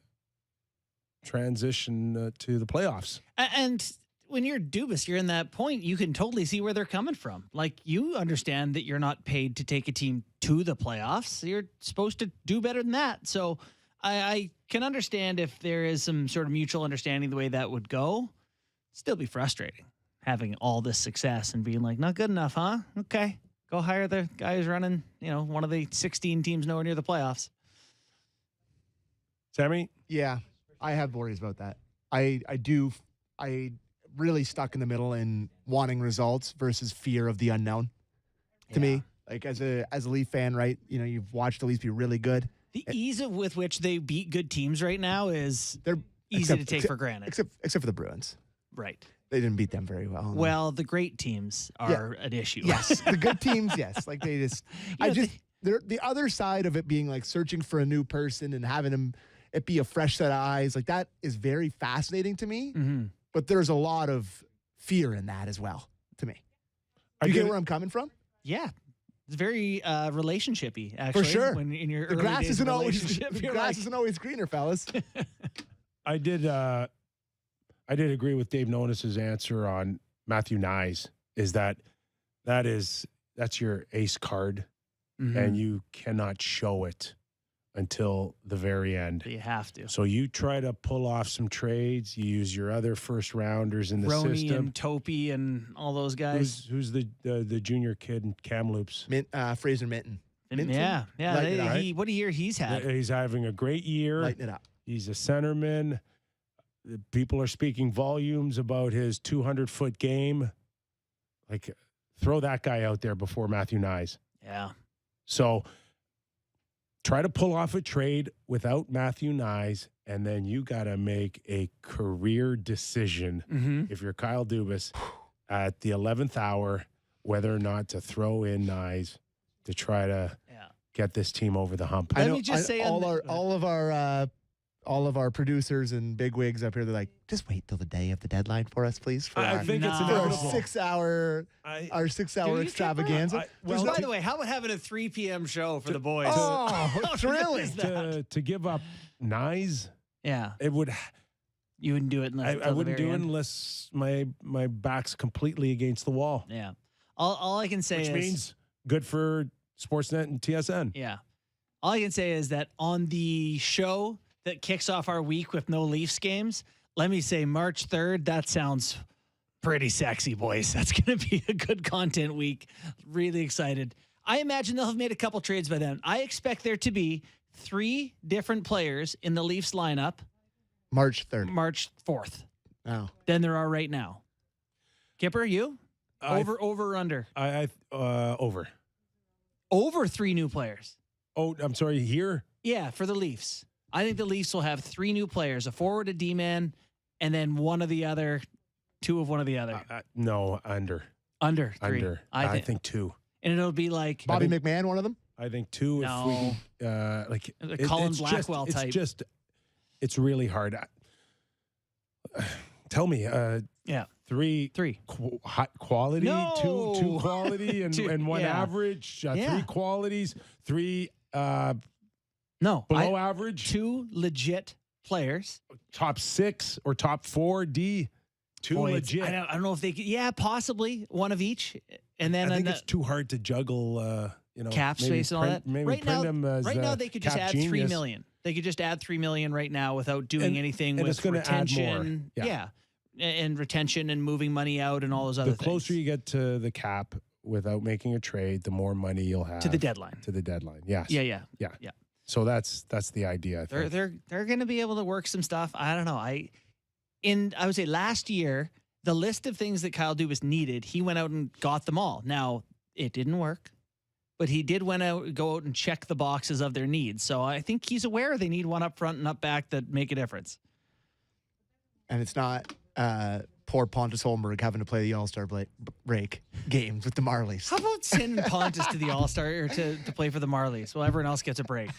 transition to the playoffs. And when you're Dubas, you're in that point, you can totally see where they're coming from. Like, you understand that you're not paid to take a team to the playoffs. You're supposed to do better than that. So I can understand if there is some sort of mutual understanding the way that would go. Still be frustrating having all this success and being like, not good enough, huh? Okay. Go hire the guy who's running, one of the 16 teams nowhere near the playoffs. Sammy? Yeah, I have worries about that. I really stuck in the middle in wanting results versus fear of the unknown. To me, like as a Leaf fan, right? You've watched the Leafs be really good. The ease with which they beat good teams right now is They're easy to take for granted. Except for the Bruins. Right. They didn't beat them very well. Well, the great teams are an issue. Yes, the good teams, yes. Like they just, they're the other side of it being like searching for a new person and having it be a fresh set of eyes. Like that is very fascinating to me. Mm-hmm. But there's a lot of fear in that as well to me. You get where I'm coming from? Yeah. It's very relationshipy, actually. For sure. When in your The early grass days isn't of a always relationship, the you're grass like, isn't always greener, fellas. I did agree with Dave Nonis's answer on Matthew Nyes, is that's your ace card, and you cannot show it until the very end. you have to. So you try to pull off some trades. You use your other first rounders in the Roney system. and Topi and all those guys. Who's the junior kid in Kamloops? Fraser Minton. Yeah. Lighten it up. What a year he's had. He's having a great year. Lighten it up. He's a centerman. People are speaking volumes about his 200-foot game. Like, throw that guy out there before Matthew Nyes. Yeah. So try to pull off a trade without Matthew Nyes, and then you got to make a career decision if you're Kyle Dubas at the 11th hour whether or not to throw in Nyes to try to get this team over the hump. Let me just say all of our producers and bigwigs up here, they're like, just wait till the day of the deadline for us, please. I think it's for our inevitable. 6-hour extravaganza. By the way, how about having a 3 p.m. show for the boys? Oh, thrilling. To give up Nyes, Yeah. it would. You wouldn't do it unless I wouldn't do it unless my back's completely against the wall. Yeah. All I can say Which is means good for Sportsnet and TSN. Yeah. All I can say is that on the show that kicks off our week with no Leafs games, let me say March 3rd, that sounds pretty sexy, boys. That's going to be a good content week. Really excited. I imagine they'll have made a couple trades by then. I expect there to be 3 different players in the Leafs lineup March 3rd. March 4th Oh. than there are right now. Kipper, you? Over or under? Over. Over 3 new players. Oh, I'm sorry. Here? Yeah, for the Leafs. I think the Leafs will have 3 new players, a forward, a D-man, and then one of the other, 2 of one of the other. No, under. Under 3. Under. I think 2. And it'll be like Bobby McMahon, one of them? I think 2. No. If we can, like A Colin Blackwell type. It's really hard. Tell me. Yeah. 3 high quality, No. 2 quality, and 1 yeah. average. 3 Yeah. qualities, 3 No. below average. 2 legit players. Top 6 or top 4 D. 2 Boy, legit. I don't know if they could. Yeah, possibly one of each. And then I think it's too hard to juggle. cap maybe space and all print- that. Maybe Right print now, them as, they could just cap add $3 genius. million. They could just add $3 million right now without doing anything and with it's gonna add more. retention. Yeah. And retention and moving money out and all those other The closer things. you get to the cap, without making a trade, the more money you'll have To the deadline. To the deadline. Yes. Yeah. So that's the idea. I think. They're going to be able to work some stuff. I don't know. I would say last year, the list of things that Kyle Dubas needed, he went out and got them all. Now, it didn't work, but he did go out and check the boxes of their needs. So I think he's aware they need one up front and up back that make a difference. And it's not poor Pontus Holmberg having to play the All-Star break games with the Marlies. How about sending Pontus to the All-Star or to play for the Marlies while everyone else gets a break?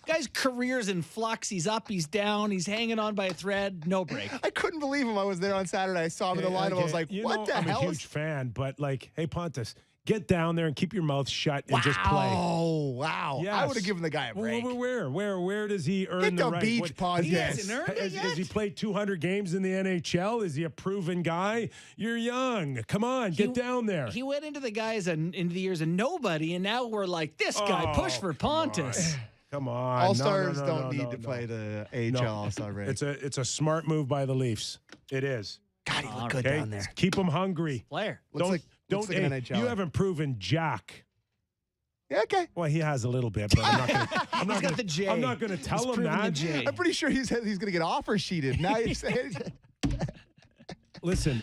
Guy's career's in flux. He's up, he's down, he's hanging on by a thread. No break. I couldn't believe him. I was there on Saturday. I saw him in the lineup. I was like, what the hell? I'm a huge fan, but like, hey, Pontus, get down there and keep your mouth shut and just play. Oh, wow. Yes. I would have given the guy a break. Where does he earn Hit the the right? beach, Pontus. He hasn't earned it Has he yet. played 200 games in the NHL? Is he a proven guy? You're young. Come on, get down there. He went into the years of nobody, and now we're like, this guy, push for Pontus. Come on. All-Stars No, don't need to play the AHL All-Star break. It's a smart move by the Leafs. It is. God, he looked good Okay? down there. Keep them hungry. Player. Looks like an Hey, NHL. you haven't proven Jack. Yeah, okay. Well, he has a little bit, but I'm not going to. He's got the J. I'm not going to tell him proven the that. J. I'm pretty sure he's going to get offer sheeted. Now you're saying. Listen,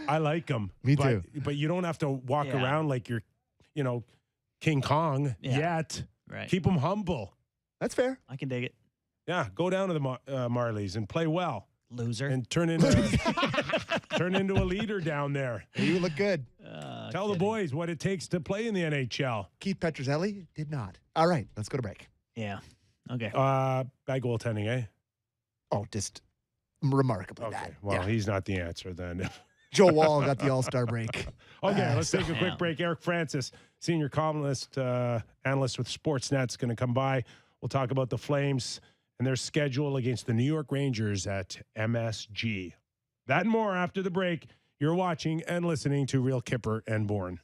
I like him. Me but, too. But you don't have to walk Yeah. around like you're, King Kong yet. Right. Keep him humble. That's fair. I can dig it. Yeah, go down to the Marlies and play well Loser. and turn into a leader down there. You look good. Tell the boys what it takes to play in the NHL. Keith Petruzzelli did not. All right, let's go to break. Yeah. Okay. Bad goaltending, eh? Oh, just remarkably Okay. bad. Well, Yeah. he's not the answer then. Joe Wall got the All-Star break. Okay, let's take a Yeah. quick break. Eric Francis, senior columnist, analyst with Sportsnet, is going to come by. We'll talk about the Flames and their schedule against the New York Rangers at MSG. That and more after the break. You're watching and listening to Real Kyper and Bourne.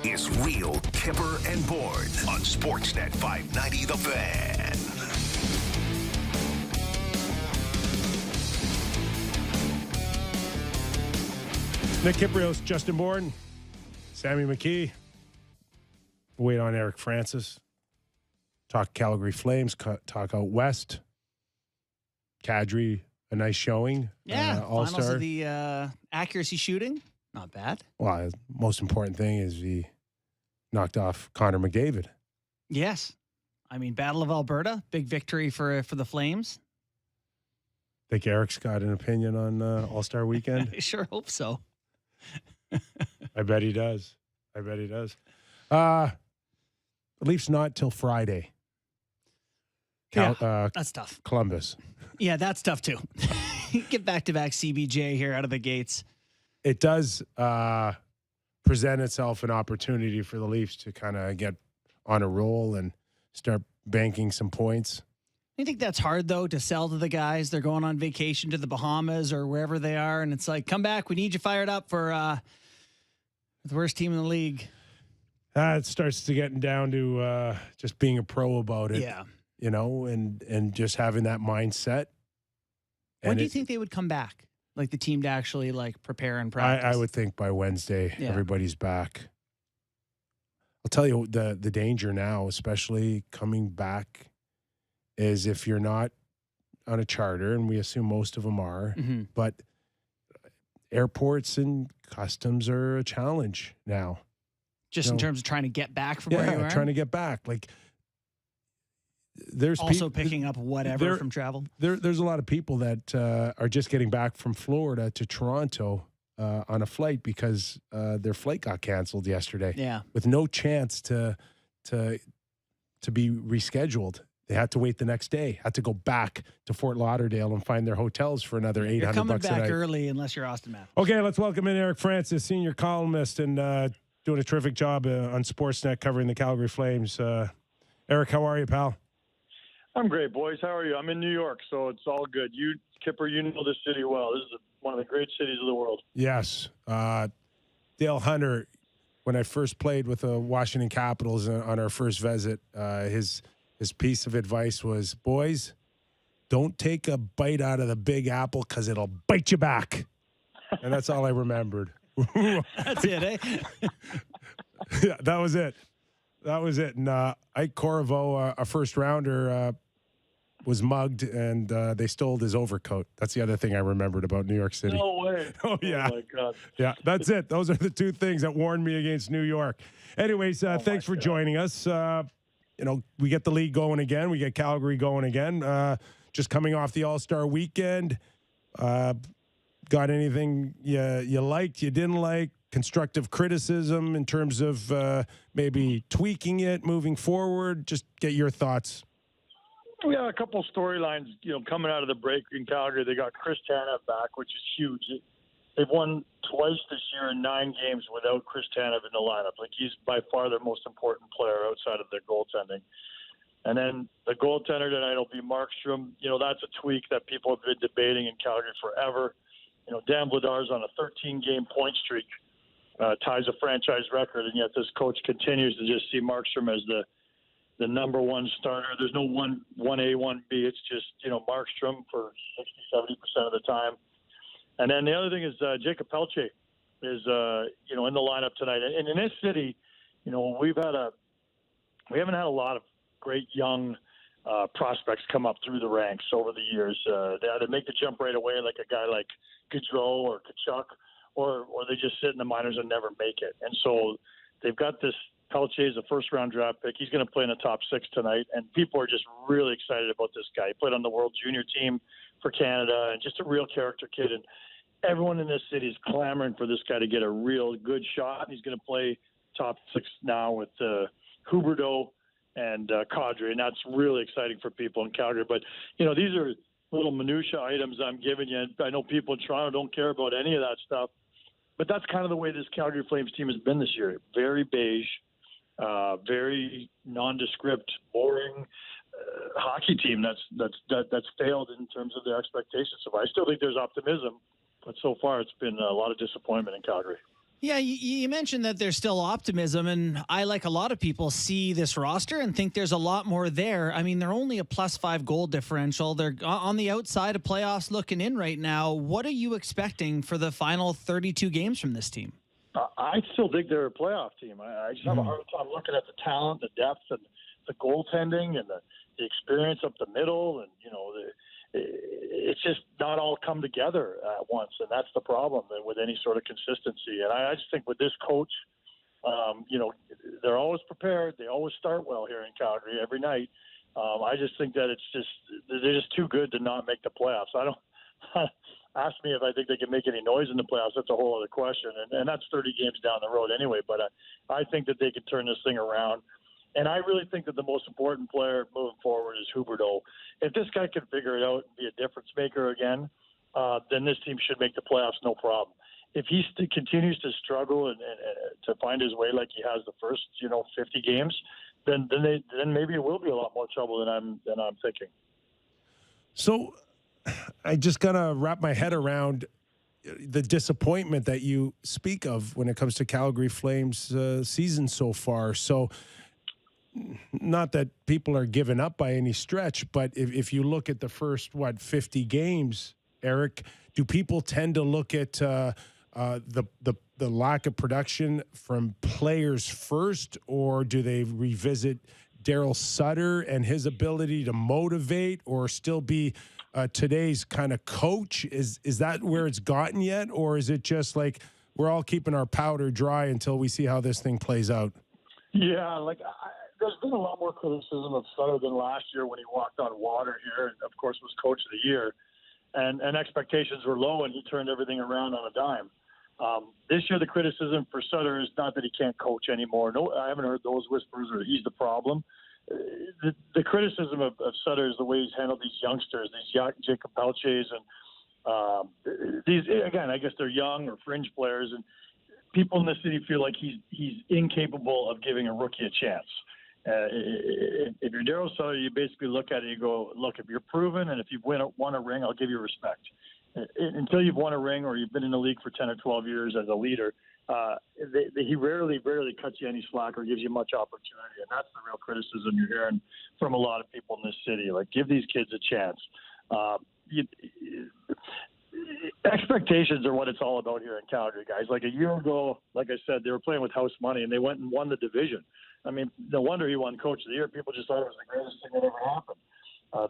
is Real Kyper and Bourne on Sportsnet 590 The Fan. Nick Kypreos, Justin Bourne, Sammy McKee. Wait on Eric Francis. Talk Calgary Flames. Talk out west. Kadri, a nice showing. Yeah, All-star. finals of the accuracy shooting. Not bad. Well, the most important thing is he knocked off Connor McDavid. Yes. I mean, Battle of Alberta, big victory for the Flames. Think Eric's got an opinion on All-Star Weekend? I sure hope so. I bet he does. Leafs not till Friday. That's tough. Columbus. Yeah, that's tough too. Get back-to-back CBJ here out of the gates. It does present itself an opportunity for the Leafs to kind of get on a roll and start banking some points. You think that's hard, though, to sell to the guys? They're going on vacation to the Bahamas or wherever they are, and it's like, come back. We need you fired up for the worst team in the league. It starts to getting down to just being a pro about it. Yeah. You know, and just having that mindset. When do you think they would come back? Like the team to actually like prepare and practice? I would think by Wednesday, Yeah. everybody's back. I'll tell you the danger now, especially coming back, is if you're not on a charter, and we assume most of them are, Mm-hmm. but airports and customs are a challenge now. Just in terms of trying to get back from where you are? Trying to get back. Like, there's also picking up whatever from travel. There's a lot of people that are just getting back from Florida to Toronto on a flight because their flight got canceled yesterday. Yeah. With no chance to be rescheduled. They had to wait the next day. Had to go back to Fort Lauderdale and find their hotels for another $800 You're coming a back night. early unless you're Austin Matthews. Okay, let's welcome in Eric Francis, senior columnist and doing a terrific job on Sportsnet covering the Calgary Flames. Eric, how are you, pal? I'm great, boys. How are you? I'm in New York, so it's all good. You, Kyper, you know this city well. This is one of the great cities of the world. Yes. Dale Hunter, when I first played with the Washington Capitals on our first visit, his piece of advice was, boys, don't take a bite out of the Big Apple because it'll bite you back. And that's all I remembered. That's it, eh? Yeah, that was it. And Ike Corvo, a first rounder, was mugged, and they stole his overcoat. That's the other thing I remembered about New York City. No way. Oh, yeah. Oh, my God. Yeah, that's it. Those are the two things that warned me against New York. Anyways, thanks for joining us. We get the league going again. We get Calgary going again. Just coming off the All-Star weekend. Got anything you liked, you didn't like? Constructive criticism in terms of maybe tweaking it, moving forward? Just get your thoughts. We got a couple storylines, coming out of the break in Calgary. They got Chris Tanev back, which is huge. They've won twice this year in 9 games without Chris Tanev in the lineup. Like, he's by far their most important player outside of their goaltending. And then the goaltender tonight will be Markstrom. That's a tweak that people have been debating in Calgary forever. Dan Vladar's on a 13-game point streak, ties a franchise record, and yet this coach continues to just see Markstrom as the number one starter. There's no 1A, 1B. It's just, Markstrom for 60-70% of the time. And then the other thing is Jacob Pelche is, in the lineup tonight. And in this city, we haven't had a lot of great young prospects come up through the ranks over the years. They either make the jump right away, like a guy like Gaudreau or Kachuk, or they just sit in the minors and never make it. And so they've got this Pelche is a first-round draft pick. He's going to play in the top 6 tonight, and people are just really excited about this guy. He played on the World Junior team for Canada, and just a real character kid. And everyone in this city is clamoring for this guy to get a real good shot. He's going to play top 6 now with Huberdeau and Kadri, and that's really exciting for people in Calgary. But, these are little minutia items I'm giving you. I know people in Toronto don't care about any of that stuff, but that's kind of the way this Calgary Flames team has been this year. Very beige, very nondescript, boring hockey team that's failed in terms of their expectations. So I still think there's optimism, but so far it's been a lot of disappointment in Calgary. Yeah, you mentioned that there's still optimism, and I, like a lot of people, see this roster and think there's a lot more there. I mean, they're only a +5 goal differential. They're on the outside of playoffs looking in right now. What are you expecting for the final 32 games from this team? I still think they're a playoff team. I just have a hard time looking at the talent, the depth, and the goaltending, and the experience up the middle, and it's just not all come together at once, and that's the problem with any sort of consistency. And I just think with this coach, they're always prepared. They always start well here in Calgary every night. I just think that they're just too good to not make the playoffs. I don't ask me if I think they can make any noise in the playoffs. That's a whole other question, and that's 30 games down the road anyway. But I think that they can turn this thing around. And I really think that the most important player moving forward is Huberdeau. If this guy can figure it out and be a difference maker again, then this team should make the playoffs no problem. If he continues to struggle and to find his way like he has the first 50 games, then maybe it will be a lot more trouble than I'm thinking. So I just gotta wrap my head around the disappointment that you speak of when it comes to Calgary Flames season so far. So. Not that people are giving up by any stretch, but if you look at the first 50 games, Eric, do people tend to look at the lack of production from players first, or do they revisit Daryl Sutter and his ability to motivate, or still be today's kind of coach? Is that where it's gotten yet, or is it just like we're all keeping our powder dry until we see how this thing plays out? Yeah, there's been a lot more criticism of Sutter than last year when he walked on water here and, of course, was coach of the year. And expectations were low, and he turned everything around on a dime. This year, the criticism for Sutter is not that he can't coach anymore. No, I haven't heard those whispers or he's the problem. The criticism of Sutter is the way he's handled these youngsters, these Jacob Pelches, and these, again, I guess they're young or fringe players, and people in the city feel like he's incapable of giving a rookie a chance. If you're Daryl Sutter, you basically look at it and you go, look, if you're proven and if you've won a ring, I'll give you respect. Until you've won a ring or you've been in the league for 10 or 12 years as a leader, he rarely cuts you any slack or gives you much opportunity. And that's the real criticism you're hearing from a lot of people in this city. Like, give these kids a chance. Expectations are what it's all about here in Calgary, guys. Like a year ago, like I said, they were playing with house money and they went and won the division. I mean, no wonder he won Coach of the Year. People just thought it was the greatest thing that ever happened.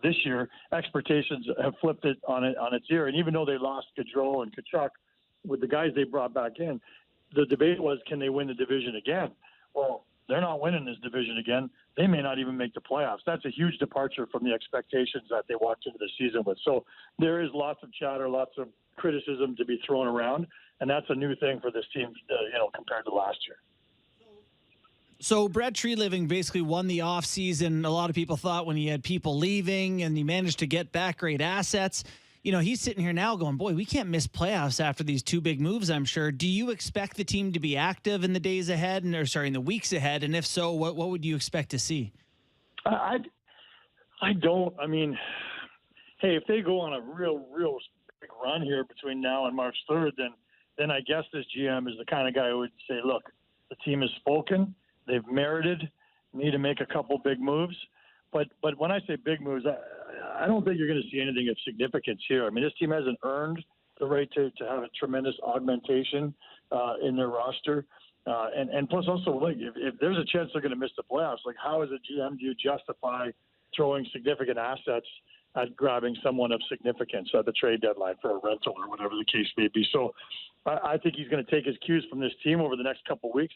This year, expectations have flipped it on its ear. And even though they lost Gaudreau and Tkachuk with the guys they brought back in, the debate was, can they win the division again? Well, they're not winning this division again. They may not even make the playoffs. That's a huge departure from the expectations that they walked into the season with. So there is lots of chatter, lots of criticism to be thrown around, and that's a new thing for this team, compared to last year. So Brett Treliving basically won the offseason. A lot of people thought when he had people leaving and he managed to get back great assets. He's sitting here now going, boy, we can't miss playoffs after these two big moves, I'm sure. Do you expect the team to be active in the days ahead in the weeks ahead? And if so, what would you expect to see? I don't. I mean, hey, if they go on a real big run here between now and March 3rd, then I guess this GM is the kind of guy who would say, look, the team has spoken. They've merited me to make a couple big moves. But when I say big moves, I don't think you're going to see anything of significance here. I mean, this team hasn't earned the right to have a tremendous augmentation in their roster. And plus also, like, if there's a chance they're going to miss the playoffs, like, how as a GM do you justify throwing significant assets at grabbing someone of significance at the trade deadline for a rental or whatever the case may be? So I think he's going to take his cues from this team over the next couple of weeks,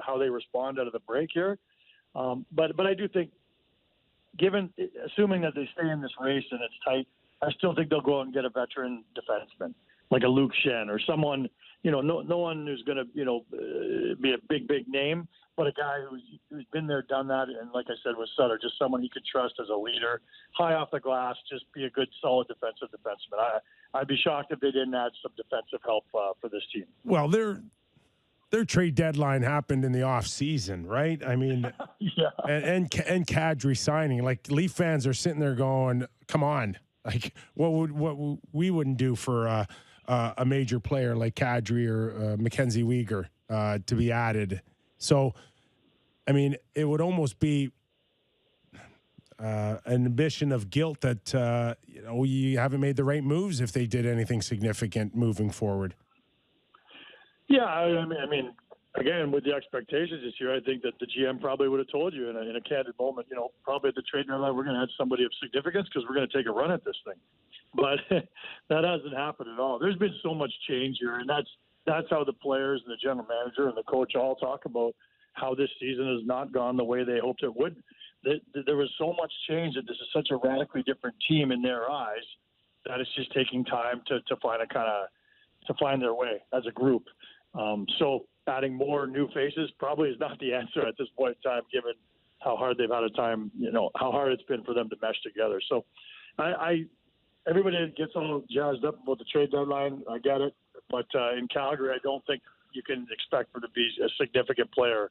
how they respond out of the break here. But I do think, assuming that they stay in this race and it's tight, I still think they'll go out and get a veteran defenseman like a Luke Shen or someone, no one who's going to, be a big name, but a guy who's been there, done that. And like I said with Sutter, just someone you could trust as a leader, high off the glass, just be a good, solid defenseman. I'd be shocked if they didn't add some defensive help for this team. Well, their trade deadline happened in the off season, right? I mean, yeah. And Kadri signing, like, Leaf fans are sitting there going, "Come on, like what we wouldn't do for a major player like Kadri or Mackenzie Weegar." to be added. So, I mean, it would almost be an admission of guilt that you haven't made the right moves if they did anything significant moving forward. Yeah, I mean, again, with the expectations this year, I think that the GM probably would have told you in a candid moment, probably at the trade deadline, we're going to add somebody of significance because we're going to take a run at this thing. But that hasn't happened at all. There's been so much change here, and that's how the players and the general manager and the coach all talk about how this season has not gone the way they hoped it would. There was so much change that this is such a radically different team in their eyes that it's just taking time to find their way as a group. So adding more new faces probably is not the answer at this point in time, given how hard they've had a time, how hard it's been for them to mesh together. So everybody gets all jazzed up about the trade deadline. I get it. But in Calgary, I don't think you can expect her to be a significant player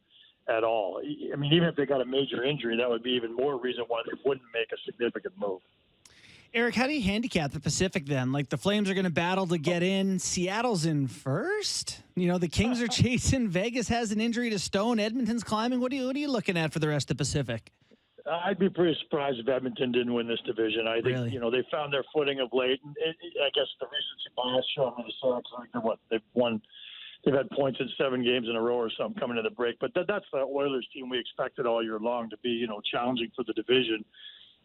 at all. I mean, even if they got a major injury, that would be even more reason why they wouldn't make a significant move. Eric, how do you handicap the Pacific then? Like, the Flames are going to battle to get in. Seattle's in first. The Kings are chasing. Vegas has an injury to Stone. Edmonton's climbing. What are you looking at for the rest of the Pacific? I'd be pretty surprised if Edmonton didn't win this division. I think, really? They found their footing of late. And I guess the recency bias showing me the Sox, they've had points in 7 games in a row or something coming to the break. But that's the Oilers team we expected all year long to be, challenging for the division.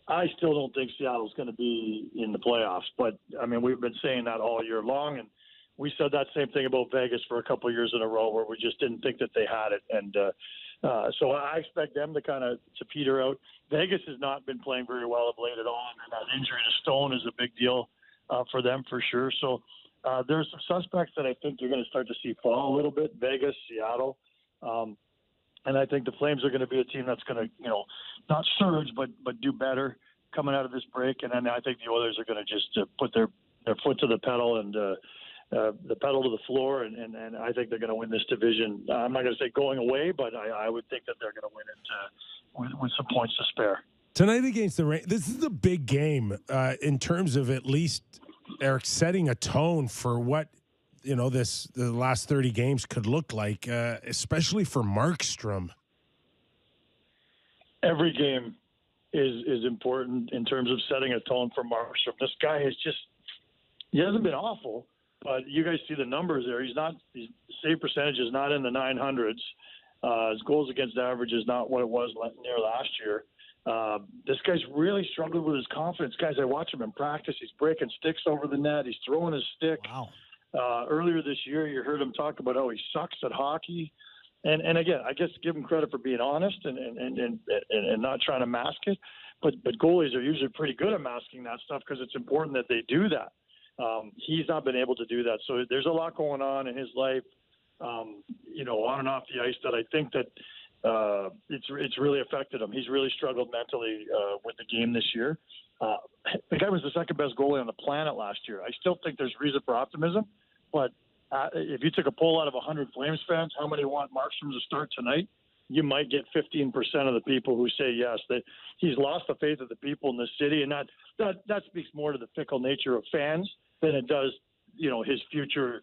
I still don't think Seattle's going to be in the playoffs. But, I mean, we've been saying that all year long. And we said that same thing about Vegas for a couple of years in a row where we just didn't think that they had it. And so I expect them to peter out. Vegas has not been playing very well of late at all. And that injury to Stone is a big deal for them for sure. So there's some suspects that I think you're going to start to see fall a little bit. Vegas, Seattle. And I think the Flames are going to be a team that's going to, not surge, but do better coming out of this break. And then I think the Oilers are going to just put their foot to the pedal and the pedal to the floor. And I think they're going to win this division. I'm not going to say going away, but I would think that they're going to win it with some points to spare. Tonight against the Rangers, this is a big game in terms of at least, Eric, setting a tone for what the last 30 games could look like, especially for Markstrom. Every game is important in terms of setting a tone for Markstrom. This guy he hasn't been awful, but you guys see the numbers there. His save percentage is not in the 900s. His goals against average is not what it was near last year. This guy's really struggled with his confidence. Guys, I watch him in practice. He's breaking sticks over the net. He's throwing his stick. Wow. Earlier this year, you heard him talk about how he sucks at hockey. And again, I guess give him credit for being honest and not trying to mask it. But goalies are usually pretty good at masking that stuff because it's important that they do that. He's not been able to do that. So there's a lot going on in his life, on and off the ice that I think that it's really affected him. He's really struggled mentally with the game this year. The guy was the second best goalie on the planet last year. I still think there's reason for optimism, but if you took a poll out of 100 Flames fans, how many want Markstrom to start tonight? You might get 15% of the people who say yes. That he's lost the faith of the people in the city, and that speaks more to the fickle nature of fans than it does, his future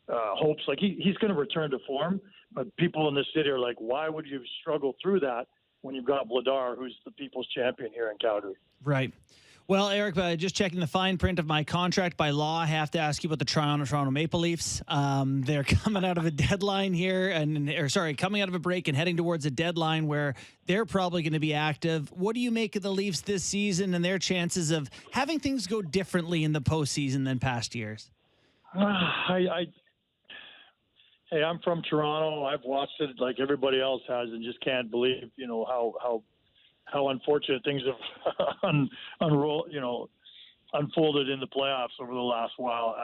hopes. Like he's going to return to form, but people in the city are like, why would you struggle through that when you've got Vladar, who's the people's champion here in Calgary? Right. Well, Eric, just checking the fine print of my contract, by law, I have to ask you about the Toronto Maple Leafs. They're coming out of a deadline here, coming out of a break and heading towards a deadline where they're probably going to be active. What do you make of the Leafs this season and their chances of having things go differently in the postseason than past years? Hey, I'm from Toronto. I've watched it like everybody else has, and just can't believe, how unfortunate things have unfolded in the playoffs over the last while.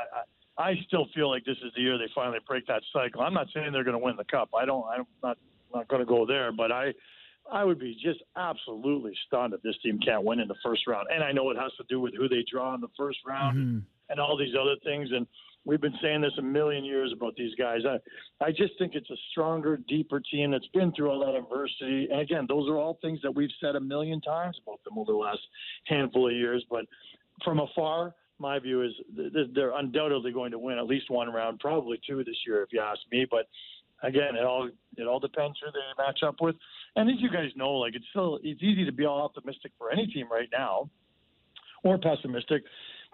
I still feel like this is the year they finally break that cycle. I'm not saying they're going to win the cup. I'm not going to go there, but I would be just absolutely stunned if this team can't win in the first round. And I know it has to do with who they draw in the first round and all these other things. And we've been saying this a million years about these guys. I just think it's a stronger, deeper team that's been through all that adversity. And again, those are all things that we've said a million times about them over the last handful of years. But from afar, my view is they're undoubtedly going to win at least one round, probably two this year, if you ask me. But again, it all depends who they match up with. And as you guys know, like it's easy to be all optimistic for any team right now, or pessimistic.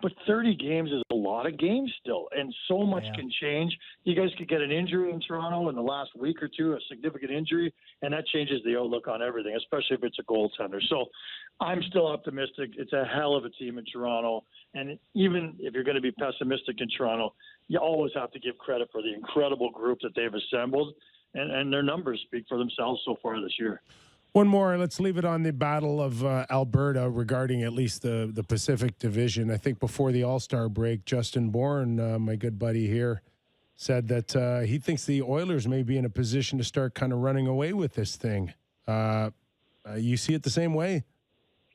But 30 games is a lot of games still, and so much can change. You guys could get an injury in Toronto in the last week or two, a significant injury, and that changes the outlook on everything, especially if it's a goaltender. So I'm still optimistic. It's a hell of a team in Toronto. And even if you're going to be pessimistic in Toronto, you always have to give credit for the incredible group that they've assembled, and their numbers speak for themselves so far this year. One more. Let's leave it on the Battle of Alberta regarding at least the Pacific Division. I think before the All-Star break, Justin Bourne, my good buddy here, said that he thinks the Oilers may be in a position to start kind of running away with this thing. You see it the same way?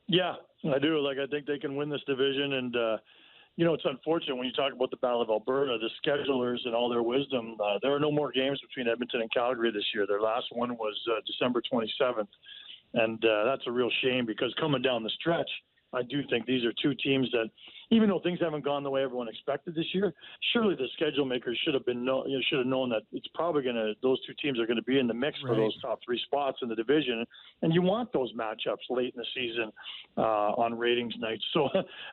Yeah, I do. Like, I think they can win this division. And, it's unfortunate when you talk about the Battle of Alberta, the schedulers and all their wisdom, there are no more games between Edmonton and Calgary this year. Their last one was December 27th. And that's a real shame because coming down the stretch, I do think these are two teams that, even though things haven't gone the way everyone expected this year, surely the schedule makers should have known that it's probably those two teams are going to be in the mix for those top three spots in the division, and you want those matchups late in the season on ratings nights. So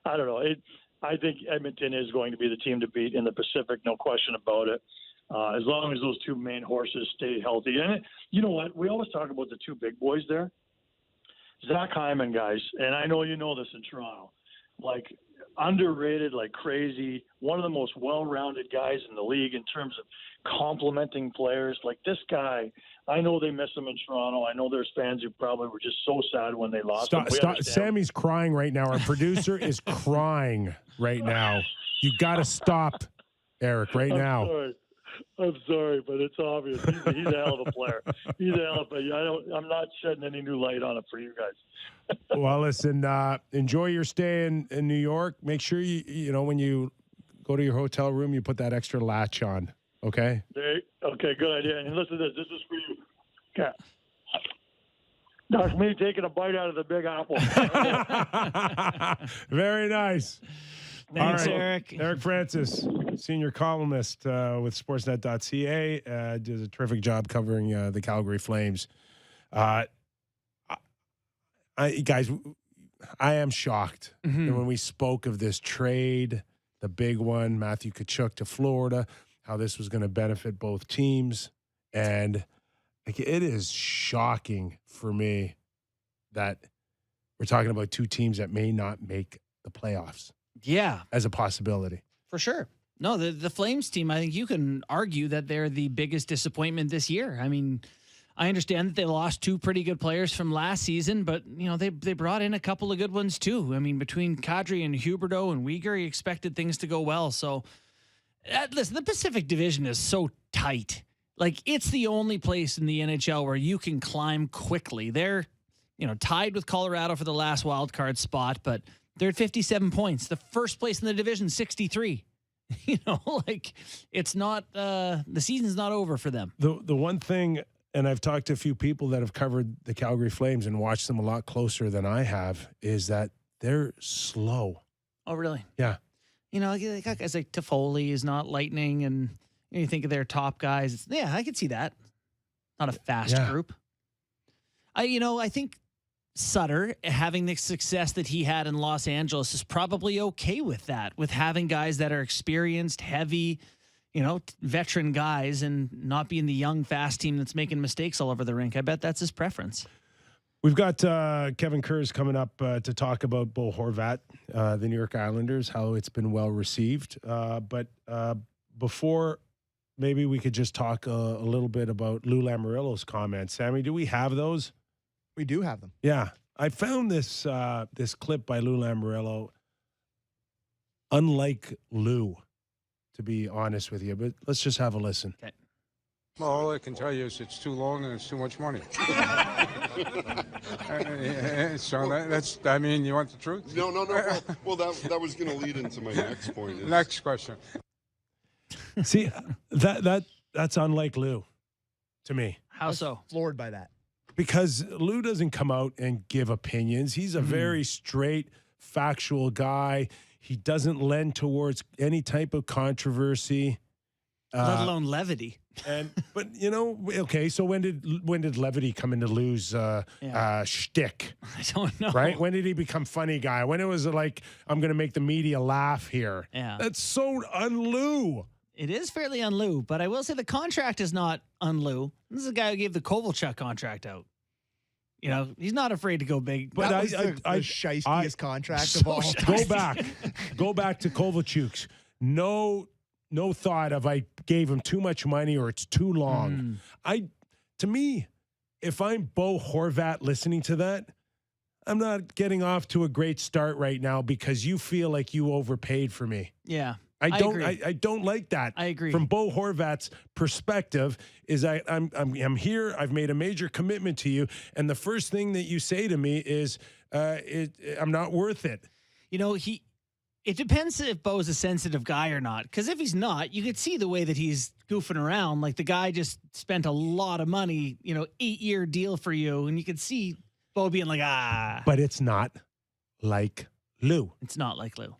I don't know. I think Edmonton is going to be the team to beat in the Pacific, no question about it. As long as those two main horses stay healthy, and you know what, we always talk about the two big boys there. Zach Hyman, guys, and I know you know this in Toronto, like underrated like crazy, one of the most well-rounded guys in the league in terms of complementing players. Like this guy, I know they miss him in Toronto. I know there's fans who probably were just so sad when they lost him. Stop. Sammy's crying right now. Our producer is crying right now. You got to stop, Eric, right now. Sorry. I'm sorry, but it's obvious. He's a hell of a player. He's a hell of a. I'm not shedding any new light on it for you guys. Well, listen. Enjoy your stay in New York. Make sure you when you go to your hotel room, you put that extra latch on. Okay. Okay. Good idea. And listen to this. This is for you. Okay. That's me taking a bite out of the Big Apple. Very nice. Thanks, Eric. Eric Francis, senior columnist with Sportsnet.ca, does a terrific job covering the Calgary Flames. Guys, I am shocked. And when we spoke of this trade, the big one, Matthew Tkachuk to Florida, how this was going to benefit both teams. And it is shocking for me that we're talking about two teams that may not make the playoffs. Yeah. As a possibility. For sure. No, the Flames team, I think you can argue that they're the biggest disappointment this year. I mean, I understand that they lost two pretty good players from last season, but, they brought in a couple of good ones too. I mean, between Kadri and Huberdeau and Weegar, you expected things to go well. So, listen, the Pacific Division is so tight. Like, it's the only place in the NHL where you can climb quickly. They're, tied with Colorado for the last wild card spot, but they're at 57 points. The first place in the division, 63. It's not the season's not over for them. The one thing, and I've talked to a few people that have covered the Calgary Flames and watched them a lot closer than I have, is that they're slow. Oh, really? Yeah. They got guys like Toffoli is not lightning, and you think of their top guys. I could see that. Not a fast group. I think Sutter, having the success that he had in Los Angeles, is probably okay with that, with having guys that are experienced, heavy, veteran guys, and not being the young, fast team that's making mistakes all over the rink. I bet that's his preference. We've got Kevin Kurz coming up to talk about Bo Horvat, the New York Islanders, how it's been well received. But before, maybe we could just talk a little bit about Lou Lamoriello's comments. Sammy, do we have those? We do have them. Yeah. I found this this clip by Lou Lamoriello, unlike Lou, to be honest with you. But let's just have a listen. Okay. Well, all I can tell you is it's too long and it's too much money. So you want the truth? No. Well, that was going to lead into my next point. Next question. See, that's unlike Lou to me. How so? Floored by that. Because Lou doesn't come out and give opinions. He's a very straight, factual guy. He doesn't lend towards any type of controversy. Let alone levity. But okay. So when did levity come into Lou's shtick? I don't know. Right? When did he become funny guy? When it was like, I'm going to make the media laugh here. Yeah. That's so un-Lou. It is fairly un-Lou, but I will say the contract is not un-Lou. This is a guy who gave the Kovalchuk contract out. He's not afraid to go big. But that was the shiestiest contract of all time. Go back to Kovalchuk's. No thought of I gave him too much money or it's too long. To me, if I'm Bo Horvat listening to that, I'm not getting off to a great start right now because you feel like you overpaid for me. Yeah. I agree. don't like that. I agree. From Bo Horvat's perspective, is I'm here. I've made a major commitment to you, and the first thing that you say to me is, "I'm not worth it." It depends if Bo's a sensitive guy or not. Because if he's not, you could see the way that he's goofing around. Like the guy just spent a lot of money, 8-year deal for you, and you could see Bo being like, ah. But it's not like Lou. It's not like Lou.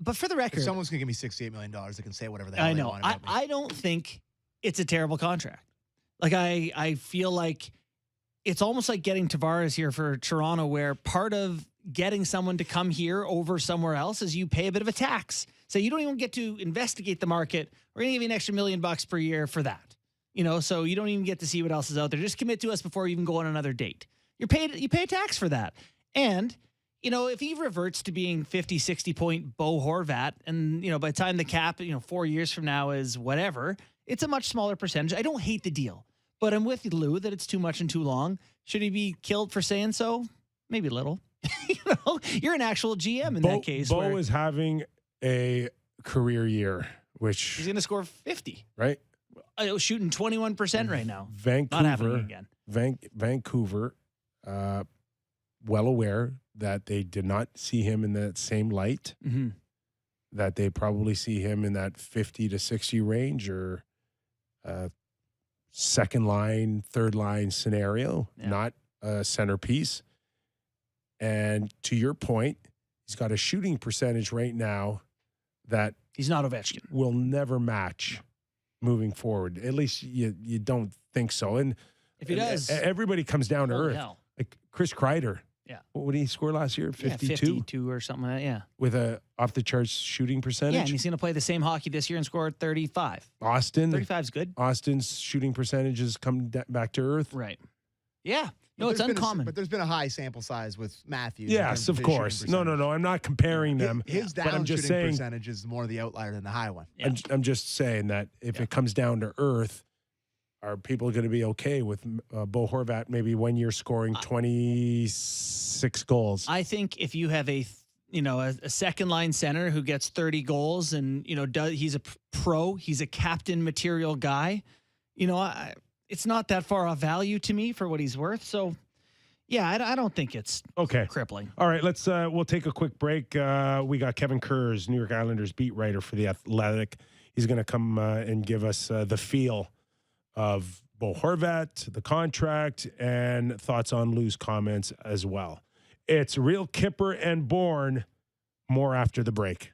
But for the record, if someone's gonna give me $68 million, they can say whatever the hell I they know. want about me. I don't think it's a terrible contract. Like I feel like it's almost like getting Tavares here for Toronto, where part of getting someone to come here over somewhere else is you pay a bit of a tax. So you don't even get to investigate the market. We're gonna give you an extra $1 million per year for that. So you don't even get to see what else is out there. Just commit to us before you even go on another date. You pay a tax for that. And if he reverts to being 50, 60 point Bo Horvat, and, by the time the cap, 4 years from now is whatever, it's a much smaller percentage. I don't hate the deal, but I'm with Lou that it's too much and too long. Should he be killed for saying so? Maybe a little. You're an actual GM in that case. Bo is having a career year, which he's going to score 50. Right? Shooting 21% right now. Not happening again. Vancouver, well aware that they did not see him in that same light, that they probably see him in that 50 to 60 range or second line, third line scenario, not a centerpiece. And to your point, he's got a shooting percentage right now that he's not Ovechkin. Will never match moving forward. At least you don't think so. And if he does, everybody comes down to earth. Hell. Like Chris Kreider. Yeah. What did he score last year? 52? 52 or something like that, yeah. With a off-the-charts shooting percentage? Yeah, and he's going to play the same hockey this year and score 35. 35 is good. Austin's shooting percentage has come back to earth. Right. Yeah. No, it's uncommon. But there's been a high sample size with Matthews. Yes, of course. No. I'm not comparing them. His down but I'm just shooting saying, percentage is more the outlier than the high one. Yeah. I'm just saying that if it comes down to earth, are people going to be okay with Bo Horvat maybe 1 year scoring 26 goals? I think if you have a second line center who gets 30 goals and, he's a pro, he's a captain material guy, it's not that far off value to me for what he's worth. So, yeah, I don't think it's crippling. All right, we'll take a quick break. We got Kevin Kurz, New York Islanders beat writer for The Athletic. He's going to come and give us the feel of Bo Horvat, the contract, and thoughts on Lou's comments as well. It's Real Kyper and Bourne. More after the break.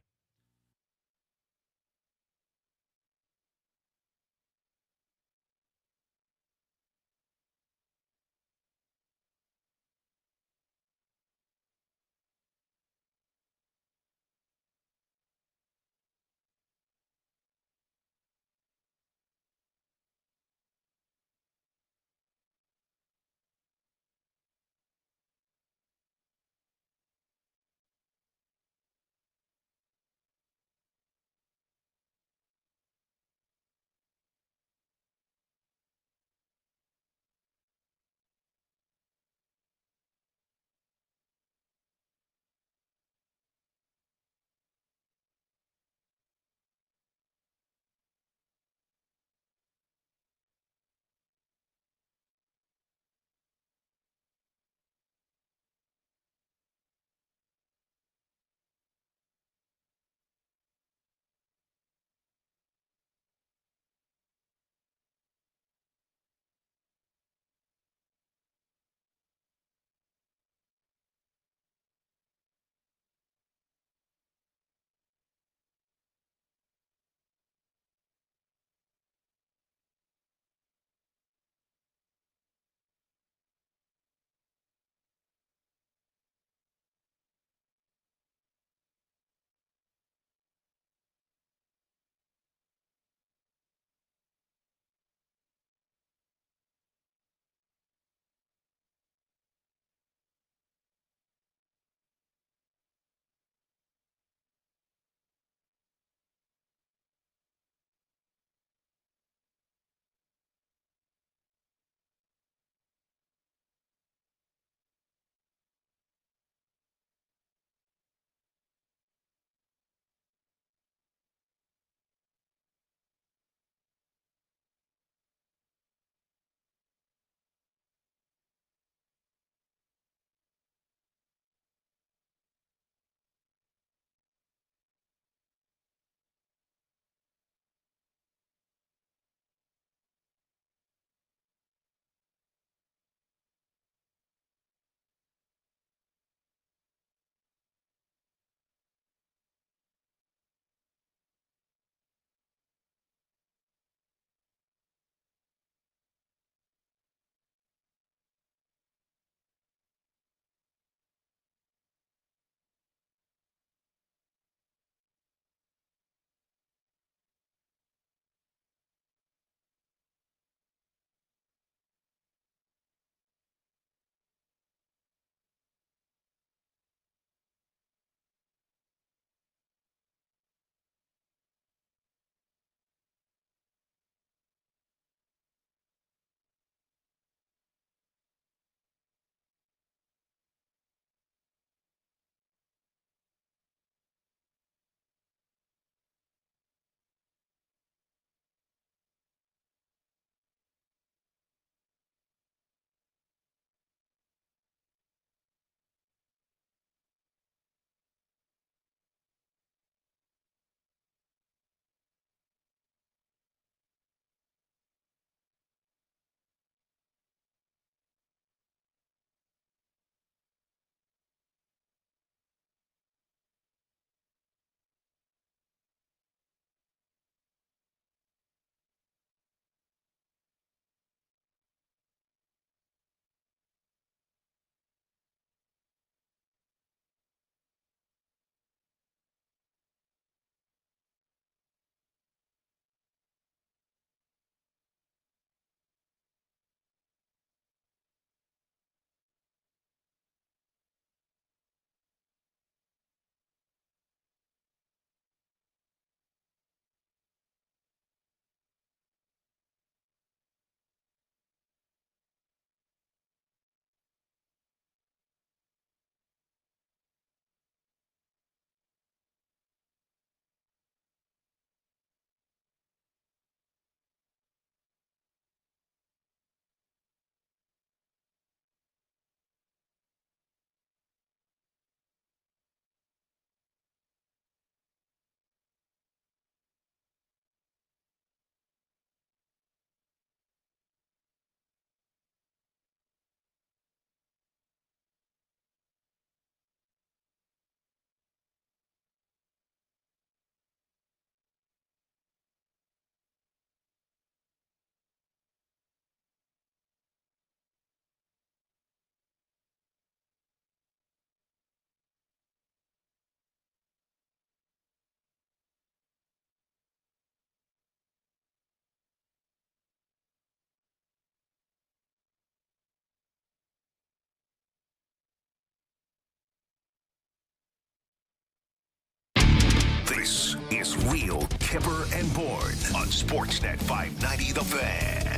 Kyper and Bourne on Sportsnet 590 The Fan.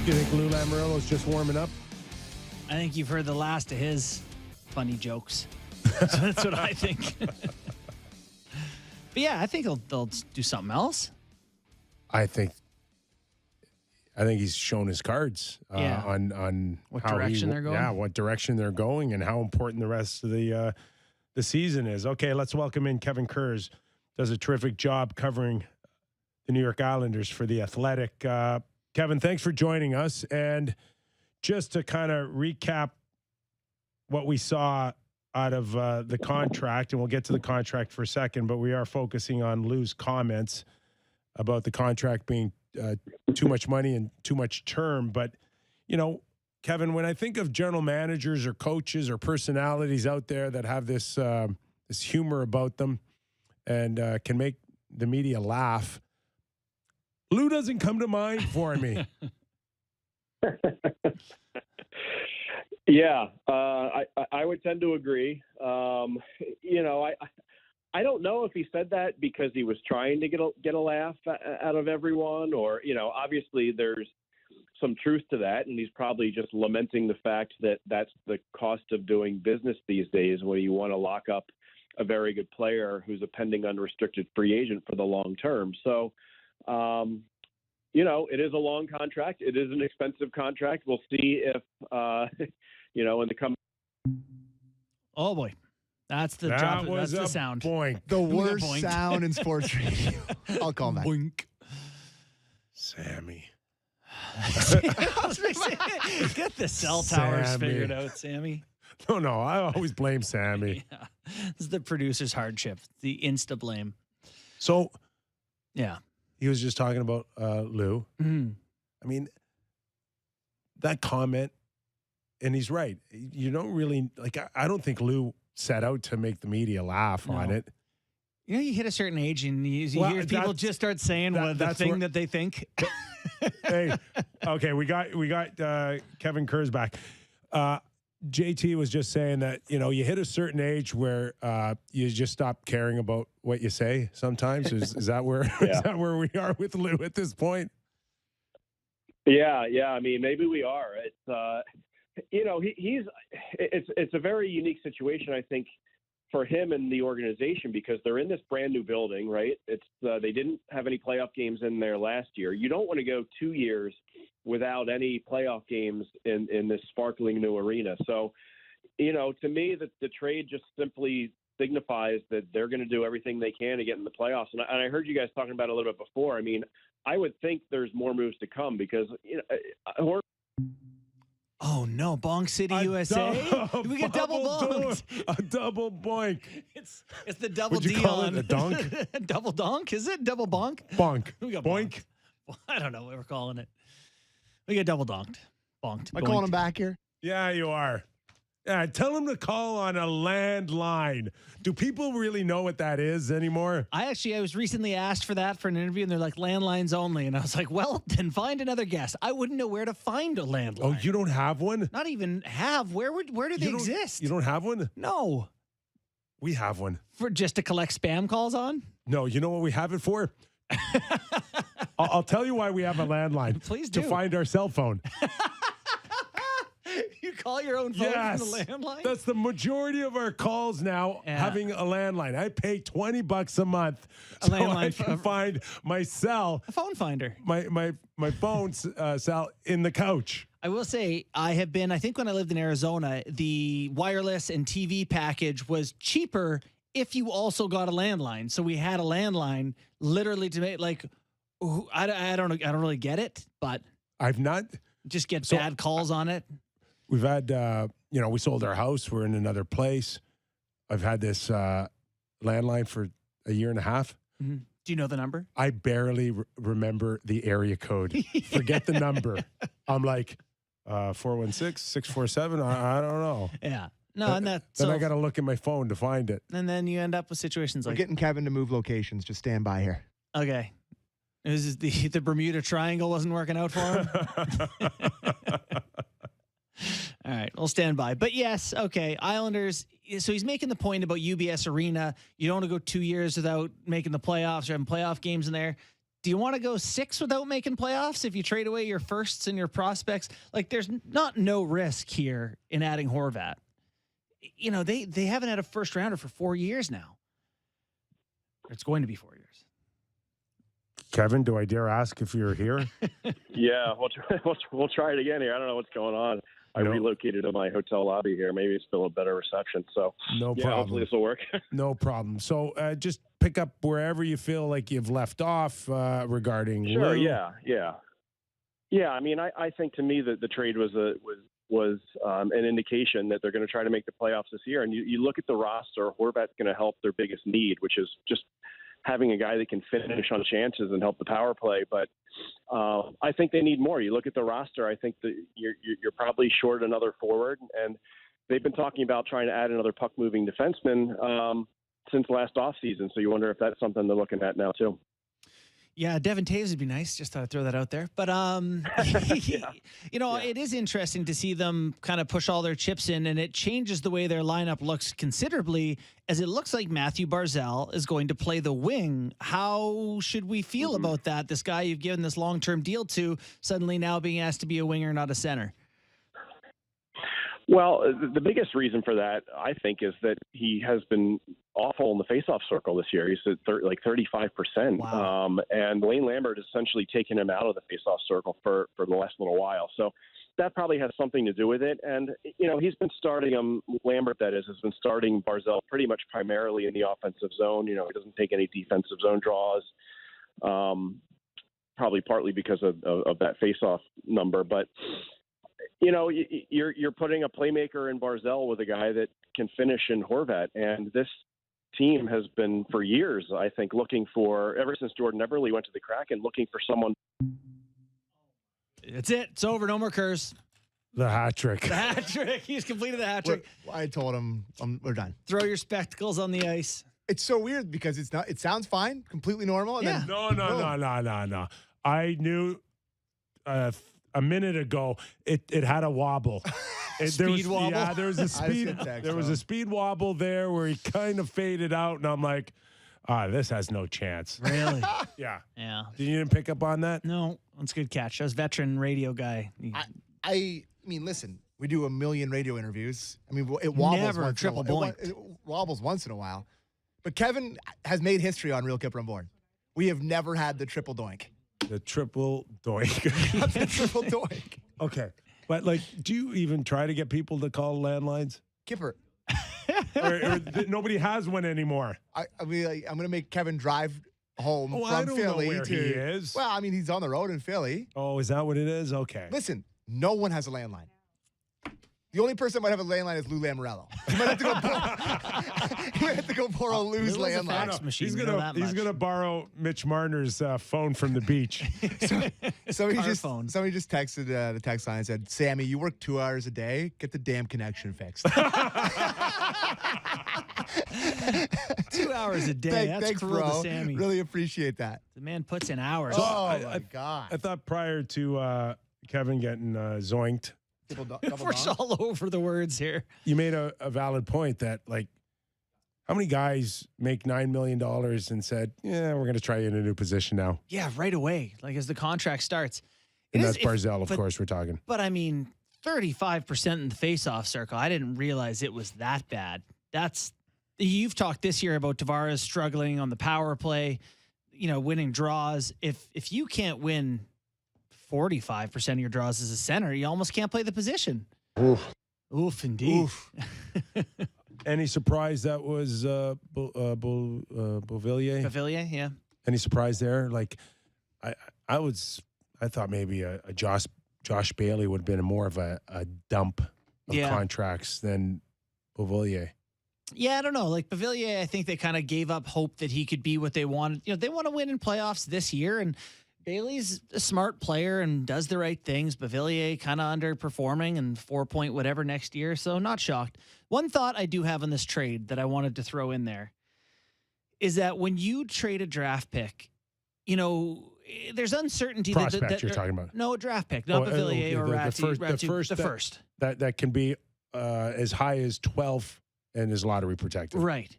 You think Lou Lamoriello's just warming up? I think you've heard the last of his funny jokes. So that's what I think. But yeah, I think they'll do something else. I think he's shown his cards on What how direction they're going? Yeah, what direction they're going, and how important the rest of the season is. Okay, let's welcome in Kevin Kurz. Does a terrific job covering the New York Islanders for The Athletic. Kevin, thanks for joining us. And just to kind of recap what we saw out of the contract, and we'll get to the contract for a second, but we are focusing on Lou's comments about the contract being too much money and too much term. But, you know, Kevin, when I think of general managers or coaches or personalities out there that have this humor about them and can make the media laugh, Lou doesn't come to mind for me. Yeah, I would tend to agree. You know, I don't know if he said that because he was trying to get a laugh out of everyone, or, you know, obviously there's some truth to that, and he's probably just lamenting the fact that that's the cost of doing business these days, where you want to lock up a very good player who's a pending unrestricted free agent for the long term. So, you know, it is a long contract. It is an expensive contract. We'll see if, you know, in the coming. Oh boy, that's the drop. That's the sound. Boink. The worst sound in sports radio. I'll call him back. Boink. Sammy. Get the cell towers Sammy. figured out, Sammy. No, I always blame Sammy. Yeah. This is the producer's hardship, the insta blame. So, yeah. he was just talking about Lou. Mm-hmm. I mean, that comment, and he's right. You don't really, like, I don't think Lou set out to make the media laugh on it. You know, you hit a certain age and you hear people just start saying the thing that they think. Hey, okay, we got Kevin Kurz back. JT was just saying that, you know, you hit a certain age where you just stop caring about what you say sometimes. Is that where is that where we are with Lou at this point? Yeah. I mean, maybe we are. It's you know, it's a very unique situation, I think, for him and the organization, because they're in this brand new building, right? It's they didn't have any playoff games in there last year. You don't want to go 2 years without any playoff games in this sparkling new arena. So, you know, to me, the trade just simply signifies that they're going to do everything they can to get in the playoffs. And I heard you guys talking about it a little bit before. I mean, I would think there's more moves to come, because, you know, oh no, Bonk City, USA. We get double bonked. A double boink. It's the double Would you D call on it a donk? Double donk? Is it double bonk? Bonk. We got Boink. bonked. I don't know what we're calling it. We get double donked. Bonked. Am I calling him back here? Yeah, you are. Yeah, tell him to call on a landline. Do people really know what that is anymore? I was recently asked for that for an interview, and they're like, landlines only. And I was like, well, then find another guest. I wouldn't know where to find a landline. Oh, you don't have one? Not even have. Where do they exist? You don't have one? No. We have one. For just to collect spam calls on? No, you know what we have it for? I'll tell you why we have a landline. Please do. To find our cell phone. You call your own phone from the landline? That's the majority of our calls now, having a landline. I pay $20 a month so I can find my cell. A phone finder. My phone cell in the couch. I will say, I think when I lived in Arizona, the wireless and TV package was cheaper if you also got a landline. So we had a landline literally to make, like, I don't really get it, but I've not just get bad calls on it. We've had, you know, we sold our house. We're in another place. I've had this landline for a year and a half. Mm-hmm. Do you know the number? I barely remember the area code. Forget the number. I'm like, 416-647. I don't know. Yeah. No, and then I got to look at my phone to find it. And then you end up with situations We're like getting Kevin to move locations. Just stand by here. Okay. Is the Bermuda Triangle wasn't working out for him? All right, we'll stand by. But yes, okay, Islanders. So he's making the point about UBS Arena. You don't want to go 2 years without making the playoffs or having playoff games in there. Do you want to go 6 without making playoffs if you trade away your firsts and your prospects? Like, there's no risk here in adding Horvat. You know, they haven't had a first rounder for 4 years now. It's going to be 4 years. Kevin, do I dare ask if you're here? Yeah, we'll try it again here. I don't know what's going on. I relocated to my hotel lobby here. Maybe it's still a better reception. So no yeah, problem. hopefully this will work. No problem. So just pick up wherever you feel like you've left off regarding. Sure. Lou. Yeah. I mean, I think to me that the trade was an indication that they're going to try to make the playoffs this year. And you look at the roster, Horvat's going to help their biggest need, which is just having a guy that can finish on chances and help the power play. But I think they need more. You look at the roster, I think that you're probably short another forward. And they've been talking about trying to add another puck-moving defenseman since last offseason. So you wonder if that's something they're looking at now too. Yeah, Devin Taves would be nice. Just thought I'd throw that out there. But, it is interesting to see them kind of push all their chips in, and it changes the way their lineup looks considerably, as it looks like Matthew Barzal is going to play the wing. How should we feel about that? This guy you've given this long-term deal to suddenly now being asked to be a winger, not a center. Well, the biggest reason for that, I think, is that he has been awful in the faceoff circle this year. He's at 35%. Wow. And Lane Lambert has essentially taken him out of the faceoff circle for the last little while. So that probably has something to do with it. And, he's been starting him, Lambert, that is, has been starting Barzal pretty much primarily in the offensive zone. He doesn't take any defensive zone draws, probably partly because of that faceoff number. But you're putting a playmaker in Barzal with a guy that can finish in Horvat. And this team has been for years, I think, looking for, ever since Jordan Eberle went to the Kraken, looking for someone. That's it. It's over. No more Kerrs. The hat trick. The hat trick. He's completed the hat trick. I told him we're done. Throw your spectacles on the ice. It's so weird because it sounds fine, completely normal. And Yeah. No. I knew a minute ago it had a wobble. Speed wobble? Yeah, there was a speed. text, There was a speed wobble there where he kind of faded out, and I'm like, this has no chance. Really? Yeah. Yeah. You didn't pick up on that? No, that's a good catch. That was veteran radio guy. I mean, listen, we do a million radio interviews. I mean, it wobbles Never once triple in a while. boinked. It wobbles once in a while. But Kevin has made history on Real Kyper and Bourne. We have never had the triple doink. The triple doink. The triple doink. Okay. But, do you even try to get people to call landlines? Kyper. or nobody has one anymore. I mean, I'm going to make Kevin drive home from I don't Philly know where to. he is. Well, I mean, he's on the road in Philly. Oh, is that what it is? Okay. Listen, no one has a landline. The only person that might have a landline is Lou Lamoriello. You might have to go borrow Lou's Lou has a landline. fax machine. He's you know that he's much. gonna borrow Mitch Marner's phone from the beach. Somebody Car just phone. texted the text line and said, "Sammy, you work 2 hours a day. Get the damn connection fixed." 2 hours a day. That's Thanks, cruel bro. to Sammy. Really appreciate that. The man puts in hours. my God. I thought prior to Kevin getting zoinked, Double We're down. all over the words here. you made a valid point that how many guys make $9 million and said, "Yeah, we're gonna try you in a new position now," Yeah, right away. As the contract starts. and It that's is- Barzal, of but- course, we're talking. But I mean, 35% in the faceoff circle. I didn't realize it was that bad. You've talked this year about Tavares struggling on the power play, winning draws. If you can't win 45% of your draws as a center, you almost can't play the position. Oof, indeed. Oof. Any surprise that was Beauvillier? Pavillier, yeah. Any surprise there? I thought maybe a Josh Bailey would have been more of a dump of Yeah. contracts than Beauvillier. Yeah, I don't know. Pavillier, I think they kind of gave up hope that he could be what they wanted. They want to win in playoffs this year, and Bailey's a smart player and does the right things. Beauvillier kind of underperforming and 4-point whatever next year, so not shocked. One thought I do have on this trade that I wanted to throw in there is that when you trade a draft pick, there's uncertainty. Prospect you're talking about? No, draft pick. Not Pavillier or the first. That can be as high as 12 and is lottery protected. Right.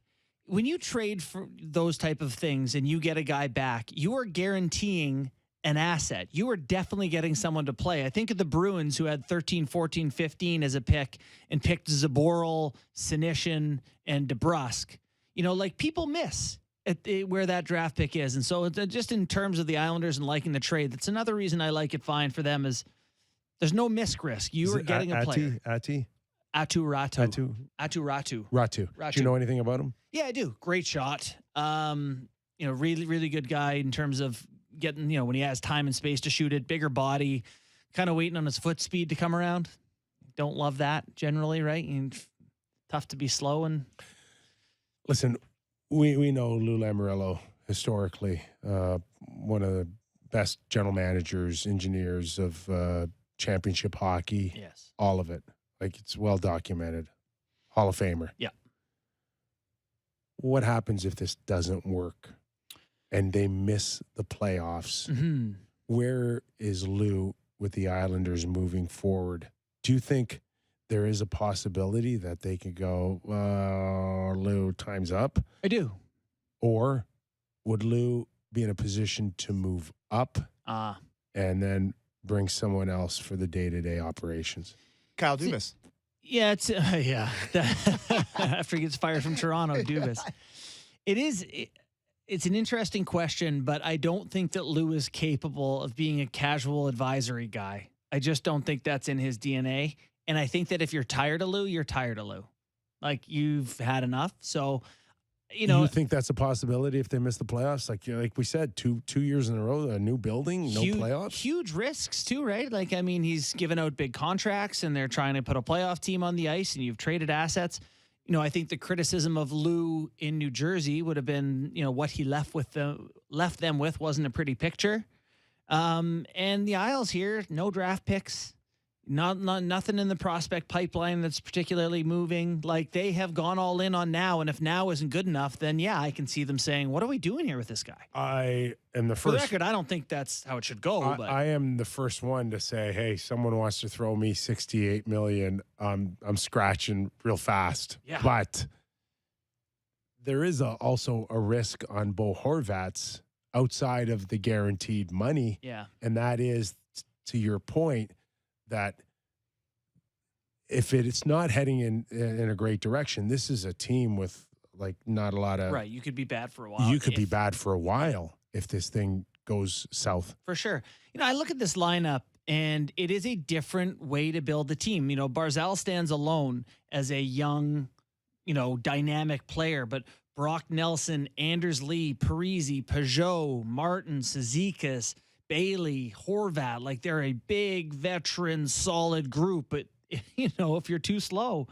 When you trade for those type of things and you get a guy back, you are guaranteeing an asset. You are definitely getting someone to play. I think of the Bruins who had 13, 14, 15 as a pick and picked Zaboral, Sinishin, and DeBrusk. You know, like people miss where that draft pick is. And so just in terms of the Islanders and liking the trade, that's another reason I like it fine for them is there's no misc risk. You are getting a player. Atu Ratu. Do you know anything about him? Yeah, I do. Great shot. Really, really good guy in terms of getting, when he has time and space to shoot it, bigger body, kind of waiting on his foot speed to come around. Don't love that generally, right? And tough to be slow. And listen, we know Lou Lamoriello historically, one of the best general managers, engineers of championship hockey. Yes. All of it. Like, it's well documented. Hall of Famer. Yeah. What happens if this doesn't work and they miss the playoffs? Mm-hmm. Where is Lou with the Islanders moving forward? Do you think there is a possibility that they could go, Lou, time's up? I do. Or would Lou be in a position to move up and then bring someone else for the day-to-day operations? Kyle Dubas. Yeah, it's after he gets fired from Toronto, Dubas. It's an interesting question, but I don't think that Lou is capable of being a casual advisory guy. I just don't think that's in his DNA. And I think that if you're tired of Lou, you're tired of Lou. Like, you've had enough. So, you think that's a possibility if they miss the playoffs? Like we said, two years in a row, a new building, no playoffs. Huge risks too, right? Like, I mean, he's given out big contracts and they're trying to put a playoff team on the ice and you've traded assets. I think the criticism of Lou in New Jersey would have been, what he left them with wasn't a pretty picture. And the Isles here, no draft picks. Nothing in the prospect pipeline that's particularly moving. Like, they have gone all in on now, and if now isn't good enough, then yeah, I can see them saying, "What are we doing here with this guy?" I am the first. For the record, I don't think that's how it should go. I am the first one to say, "Hey, someone wants to throw me $68 million. I'm scratching real fast." Yeah. But there is also a risk on Bo Horvat's outside of the guaranteed money. Yeah, and that is, to your point, that if it's not heading in a great direction, this is a team with not a lot of right. You could be bad for a while. You could be bad for a while if this thing goes south. For sure. I look at this lineup and it is a different way to build the team. Barzal stands alone as a young, dynamic player, but Brock Nelson, Anders Lee, Parise, Peugeot, Martin, Cizikas, Bailey, Horvat, they're a big veteran, solid group. But if you're too slow,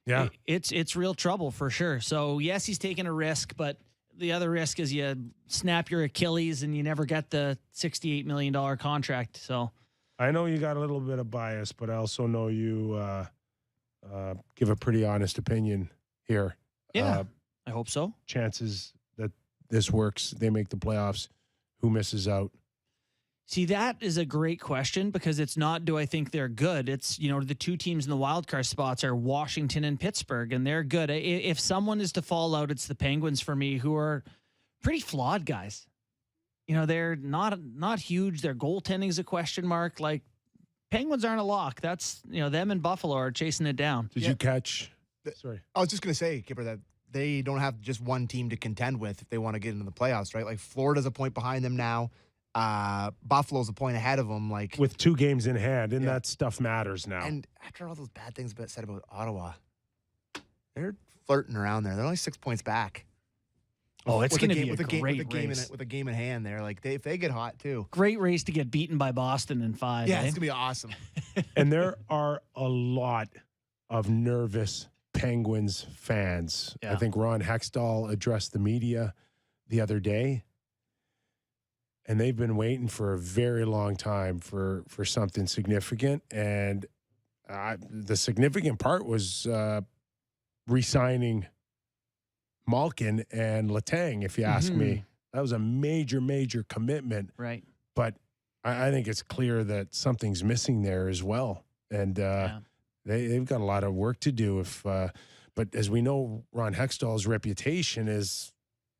yeah, it's real trouble for sure. So yes, he's taking a risk, but the other risk is you snap your Achilles and you never get the $68 million contract. So I know you got a little bit of bias, but I also know you give a pretty honest opinion here. Yeah, I hope so. Chances that this works, they make the playoffs. Who misses out? See, that is a great question because it's not, do I think they're good? It's, the two teams in the wild card spots are Washington and Pittsburgh, and they're good. If someone is to fall out, it's the Penguins for me, who are pretty flawed guys. They're not huge. Their goaltending is a question mark. Penguins aren't a lock. That's, them and Buffalo are chasing it down. Did you catch? Sorry. I was just going to say, Kyper, that they don't have just one team to contend with if they want to get into the playoffs, right? Florida's a point behind them now. Buffalo's a point ahead of them, with 2 games in hand, and that stuff matters now. And after all those bad things said about Ottawa, they're flirting around there. They're only 6 points back. Oh, it's going to be with a game in hand there. If they get hot too, great race to get beaten by Boston in 5. Yeah, it's gonna be awesome. And there are a lot of nervous Penguins fans. Yeah. I think Ron Hextall addressed the media the other day. And they've been waiting for a very long time for something significant. And the significant part was re-signing Malkin and Letang, if you ask me. That was a major, major commitment. Right. but I think it's clear that something's missing there as well. And they've got a lot of work to do. But as we know, Ron Hextall's reputation is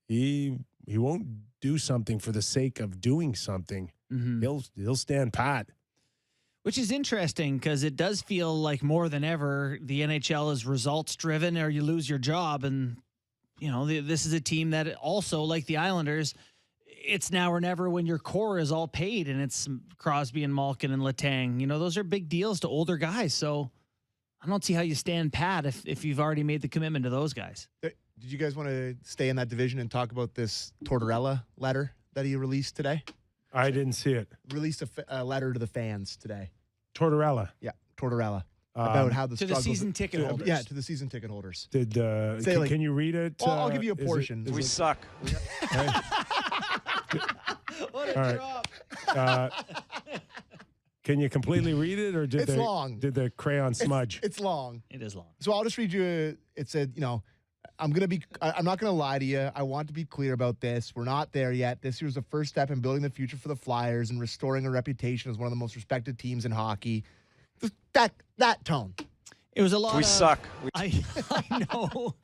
he won't do something for the sake of doing something. He'll stand pat. Which is interesting because it does feel like more than ever the NHL is results driven, or you lose your job. And this is a team that also, like the Islanders, it's now or never when your core is all paid, and it's Crosby and Malkin and Letang. Those are big deals to older guys. So I don't see how you stand pat if you've already made the commitment to those guys. Did you guys want to stay in that division and talk about this Tortorella letter that he released today? I didn't see it. Released a letter to the fans today. Tortorella. Yeah, Tortorella. About how the to the season ticket holders. Yeah, to the season ticket holders. Can you read it? Well, I'll give you a portion. We suck. What a drop. Can you completely read it, or It's long. Did the crayon smudge? It's long. It is long. So I'll just read you. It said, I'm not going to lie to you. I want to be clear about this. We're not there yet. This year's the first step in building the future for the Flyers and restoring a reputation as one of the most respected teams in hockey. That tone. It was a lot. We suck. I know.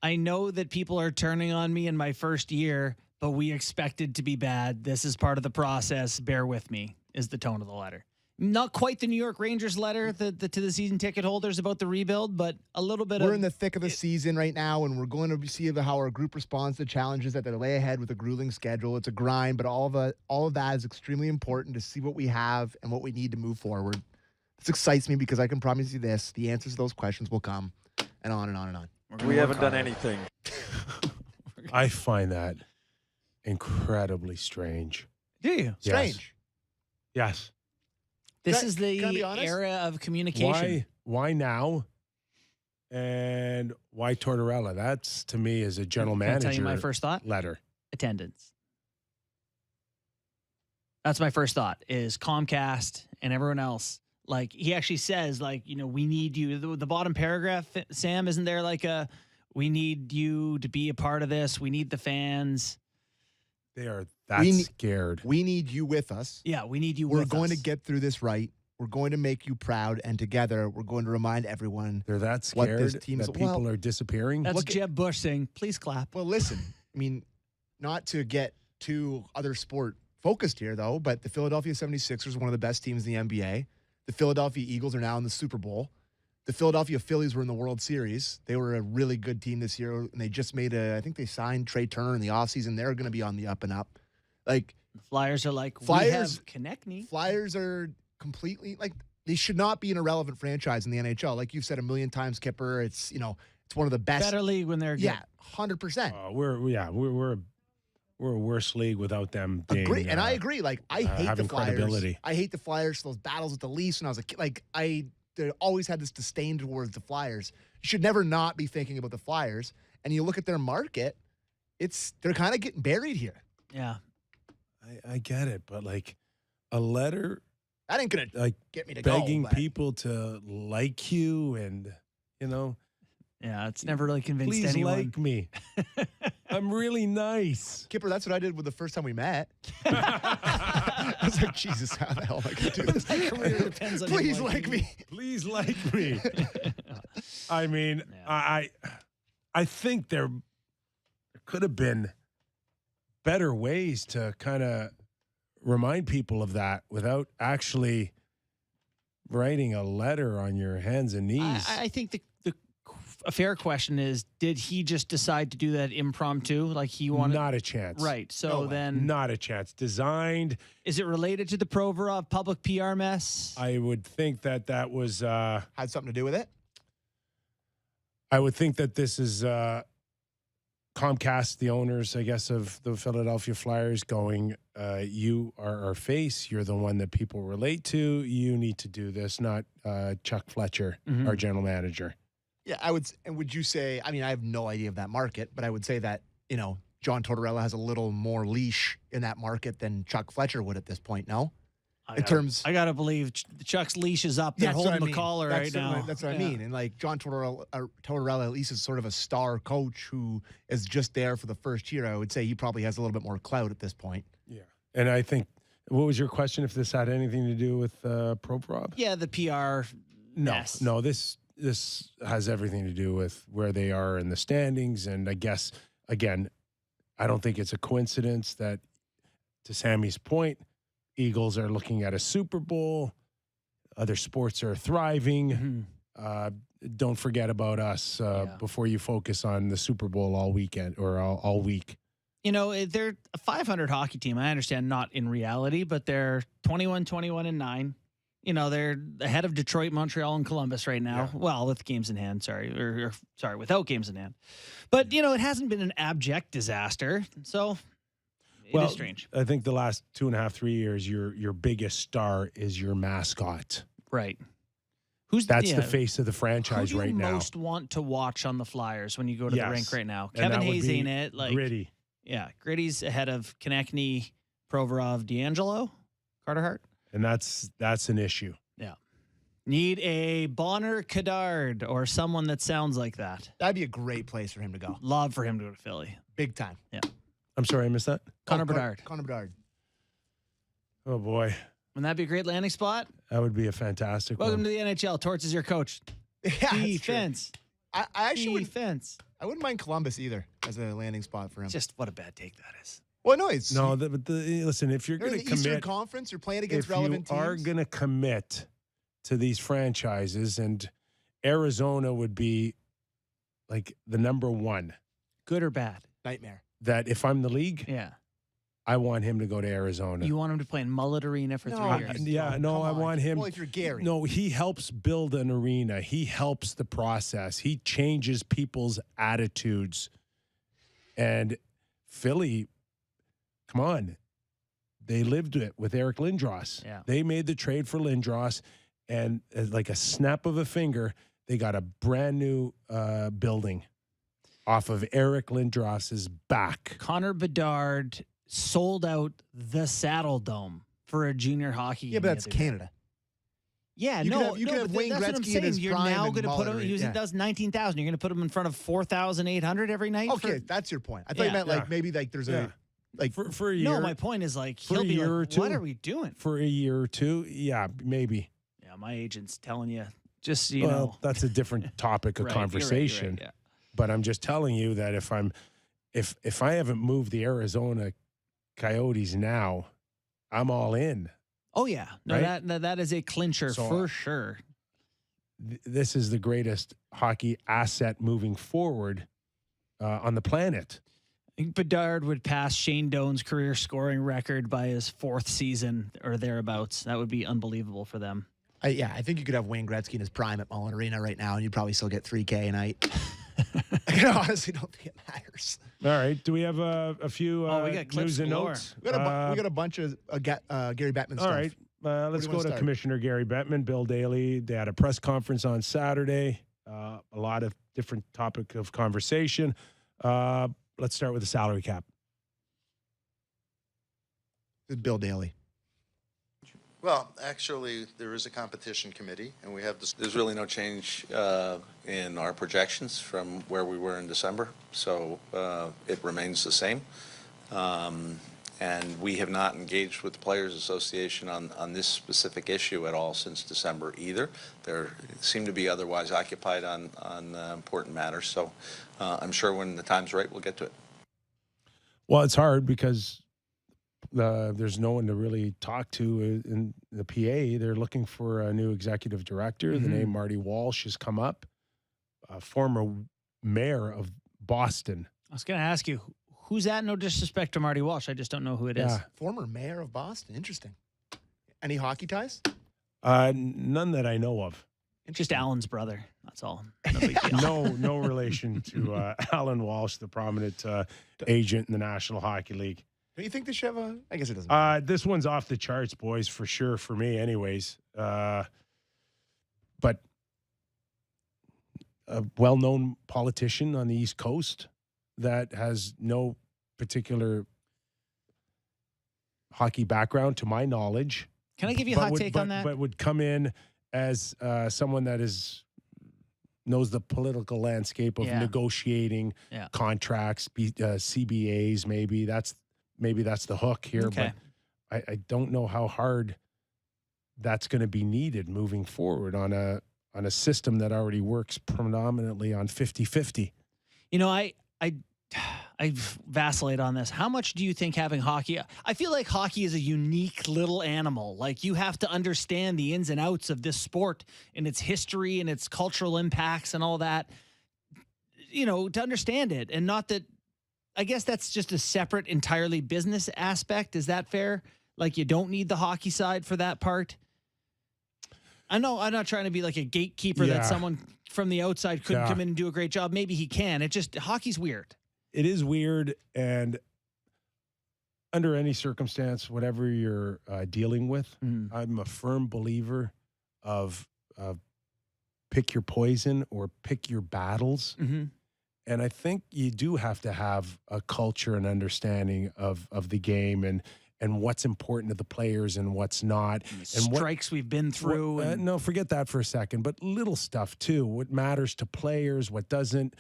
I know that people are turning on me in my first year, but we expected to be bad. This is part of the process. Bear with me, is the tone of the letter. Not quite the New York Rangers letter to the season ticket holders about the rebuild, but a little bit. We're in the thick of the season right now, and we're going to see how our group responds to challenges that they lay ahead with a grueling schedule. It's a grind, but all of that is extremely important to see what we have and what we need to move forward. This excites me because I can promise you this: the answers to those questions will come, and on and on and on. We haven't done anything. I find that incredibly strange. Do you? Strange. Yes. This is the era of communication. Why now? And why Tortorella? That's, to me, as a general manager. Can I tell you my first thought? Letter. Attendance. That's my first thought, is Comcast and everyone else. Like, he actually says, we need you. The bottom paragraph, Sam, isn't there we need you to be a part of this. We need the fans. They are scared. We need you with us. Yeah, we need you We're with us. going to get through this right. We're going to make you proud, and together we're going to remind everyone they're that scared what this team's that people are disappearing. That's Jeb Bush saying, please clap. Well, listen, not to get too other sport focused here, though, but the Philadelphia 76ers are one of the best teams in the NBA. The Philadelphia Eagles are now in the Super Bowl. The Philadelphia Phillies were in the World Series. They were a really good team this year, and they just I think they signed Trey Turner in the offseason. They're going to be on the up and up. The Flyers are we have Konechny. Flyers are completely, they should not be an irrelevant franchise in the NHL. Like you've said a million times, Kipper, it's one of the best. Better league when they're good. Yeah, 100%. We're a worse league without them being. And I agree. I hate the Flyers. Credibility. I hate the Flyers. Those battles with the Leafs when I was a kid. I always had this disdain towards the Flyers. You should never not be thinking about the Flyers. And you look at their market, they're kind of getting buried here. Yeah. I get it, but a letter that ain't gonna get me to begging go, but people to like you, and yeah, it's never really convinced please anyone. like me. I'm really nice. Kipper, that's what I did with the first time we met. I was like, Jesus, how the hell am I gonna do this? My career depends on please you like me. Please like me. I mean, Yeah. I think there could have been better ways to kind of remind people of that without actually writing a letter on your hands and knees. I think a fair question is, did he just decide to do that impromptu? Like he wanted? Not a chance. Right. So then. Not a chance. Designed. Is it related to the Provorov public PR mess? I would think that was. Had something to do with it? I would think that this is Comcast, the owners, I guess, of the Philadelphia Flyers going, you are our face. You're the one that people relate to. You need to do this, not Chuck Fletcher, our general manager. Yeah, I would. And would you say, I have no idea of that market, but I would say that, John Tortorella has a little more leash in that market than Chuck Fletcher would at this point, no? I got to believe Chuck's leash is up. They're holding the collar right now. That's what I mean. And John Tortorella at least is sort of a star coach who is just there for the first year. I would say he probably has a little bit more clout at this point. Yeah. And I think What was your question? If this had anything to do with Provorov? Yeah, the PR. No. This has everything to do with where they are in the standings, and I guess again, I don't think it's a coincidence that, to Sammy's point, Eagles are looking at a Super Bowl. Other sports are thriving. Don't forget about us before you focus on the Super Bowl all weekend or all week. They're a 500 hockey team. I understand not in reality, but they're 21-21-9. They're ahead of Detroit, Montreal, and Columbus right now. Yeah. Well, with games in hand, without games in hand. But, it hasn't been an abject disaster. So it is strange. I think the last 2.5, 3 years, your biggest star is your mascot. Right. That's the face of the franchise right now. Who do you most want to watch on the Flyers when you go to the rink right now? Kevin Hayes ain't it. Gritty. Yeah, Gritty's ahead of Konechny, Provorov, D'Angelo, Carter Hart. And that's an issue. Yeah. Need a Bonner Kadard or someone that sounds like that. That'd be a great place for him to go. Love for him to go to Philly. Big time. Yeah. I'm sorry, I missed that. Connor Bedard. Connor Bedard. Oh, boy. Wouldn't that be a great landing spot? That would be a fantastic Welcome one. to the NHL. Torts is your coach. Yeah, Defense. I actually Defense. I wouldn't mind Columbus either as a landing spot for him. Just what a bad take that is. Well, no, it's listen, if you're going to commit, Eastern Conference, you're playing against relevant teams. If you are going to commit to these franchises, and Arizona would be like the number one. Good or bad? Nightmare. That if I'm the league, I want him to go to Arizona. You want him to play in Mullet Arena for 3 years? I want him. Well, if you're Gary. No, he helps build an arena. He helps the process. He changes people's attitudes. And Philly, come on. They lived it with Eric Lindros. Yeah. They made the trade for Lindros, and like a snap of a finger, they got a brand new building off of Eric Lindros's back. Connor Bedard sold out the Saddle Dome for a junior hockey game. Yeah, but that's Canada. Yeah, you could have Wayne that's what I'm Gretzky in saying. his You're prime now and going to put him. Mullery. He does 19,000. You're going to put him in front of 4,800 every night. Okay, that's your point. I thought you meant maybe there's a for a year. No, my point is he'll be like, what are we doing for a year or two? Yeah, maybe. Yeah, my agent's telling you. Just that's a different topic of conversation. You're right, yeah. But I'm just telling you that if I haven't moved the Arizona Coyotes now, I'm all in. Oh yeah, no, right? that is a clincher for sure. This is the greatest hockey asset moving forward on the planet. I think Bedard would pass Shane Doan's career scoring record by his 4th season or thereabouts. That would be unbelievable for them. I think you could have Wayne Gretzky in his prime at Mullen Arena right now, and you'd probably still get $3K a night. I honestly don't think it matters. All right. Do we have a few we got news and notes? We got a bunch of Gary Bettman stuff. All right. Let's go to Commissioner Gary Bettman, Bill Daly. They had a press conference on Saturday. A lot of different topic of conversation. Let's start with the salary cap. Bill Daly. Well, actually, there is a competition committee, and we have this. There's really no change in our projections from where we were in December, so it remains the same. And we have not engaged with the Players Association on this specific issue at all since December either. They seem to be otherwise occupied on important matters, so I'm sure when the time's right, we'll get to it. Well, it's hard because there's no one to really talk to in the PA. They're looking for a new executive director. The name Marty Walsh has come up, former mayor of Boston. I was going to ask you, who's that? No disrespect to Marty Walsh. I just don't know who it is. Former mayor of Boston. Interesting. Any hockey ties? None that I know of. Just Alan's brother. That's all. No big deal. No relation to Alan Walsh, the prominent agent in the National Hockey League. Do you think they should have I guess it doesn't matter. This one's off the charts, boys, for sure, for me anyways. But a well-known politician on the East Coast that has no particular hockey background, to my knowledge. Can I give you a hot take on that? But would come in as someone that knows the political landscape of negotiating contracts, CBAs, maybe that's the hook here. Okay. I don't know how hard that's going to be needed moving forward on a system that already works predominantly on 50-50. You know, I vacillate on this. How much do you think having hockey? I feel like hockey is a unique little animal. Like, you have to understand the ins and outs of this sport and its history and its cultural impacts and all that, you know, to understand it. And not that, I guess that's just a separate, entirely business aspect. Is that fair? Like, you don't need the hockey side for that part? I know I'm not trying to be like a gatekeeper that someone from the outside couldn't come in and do a great job. Maybe he can. It just, hockey's weird. It is weird, and under any circumstance, whatever you're dealing with, I'm a firm believer of pick your poison or pick your battles. And I think you do have to have a culture and understanding of the game and what's important to the players and what's not. And strikes we've been through. No, forget that for a second. But little stuff, too. What matters to players, what doesn't,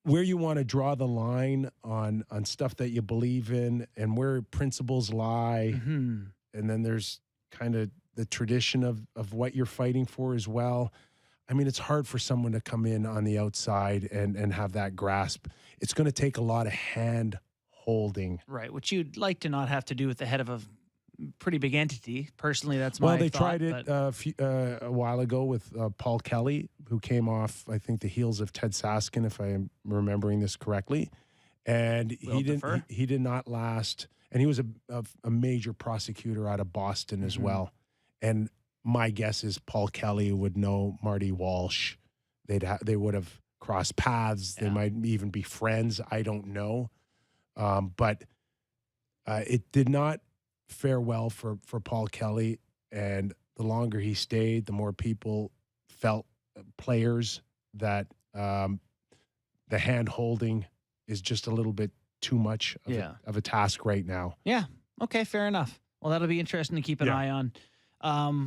where you want to draw the line on stuff that you believe in and where principles lie. And then there's kind of the tradition of what you're fighting for as well. I mean, it's hard for someone to come in on the outside and have that grasp. It's going to take a lot of hand holding. Right, which you'd like to not have to do with the head of a pretty big entity. Personally, that's my they thought, tried it a while ago with Paul Kelly, who came off, I think, the heels of Ted Saskin, if I'm remembering this correctly. And he did not last. And he was a major prosecutor out of Boston as well. And my guess is Paul Kelly would know Marty Walsh. They would have crossed paths. They might even be friends. I don't know. But it did not fare well for Paul Kelly. And the longer he stayed, the more people felt, players, that the hand holding is just a little bit too much of a task right now. Yeah. Okay, fair enough. Well, that'll be interesting to keep an eye on.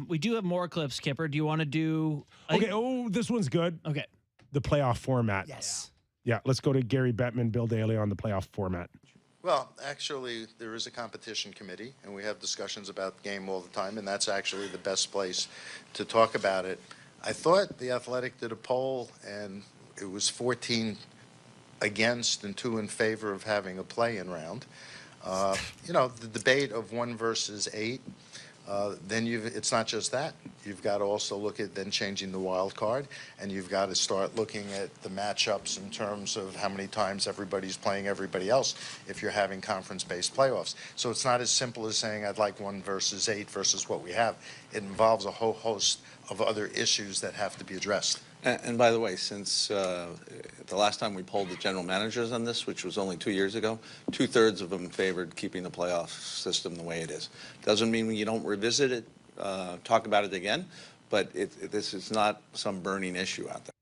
We do have more clips, Kyper. Do you want to do... this one's good. Okay. The playoff format. Yes. Yeah, let's go to Gary Bettman, Bill Daly on the playoff format. Well, actually, there is a competition committee, and we have discussions about the game all the time, and that's actually the best place to talk about it. I thought the Athletic did a poll, and it was 14 against and 2 in favor of having a play-in round. The debate of 1 versus 8, then it's not just that. You've got to also look at then changing the wild card, and you've got to start looking at the matchups in terms of how many times everybody's playing everybody else if you're having conference-based playoffs. So it's not as simple as saying I'd like 1 versus 8 versus what we have. It involves a whole host of other issues that have to be addressed. And by the way, since the last time we polled the general managers on this, which was only 2 years ago, 2/3 of them favored keeping the playoff system the way it is. Doesn't mean you don't revisit it, talk about it again, but this is not some burning issue out there.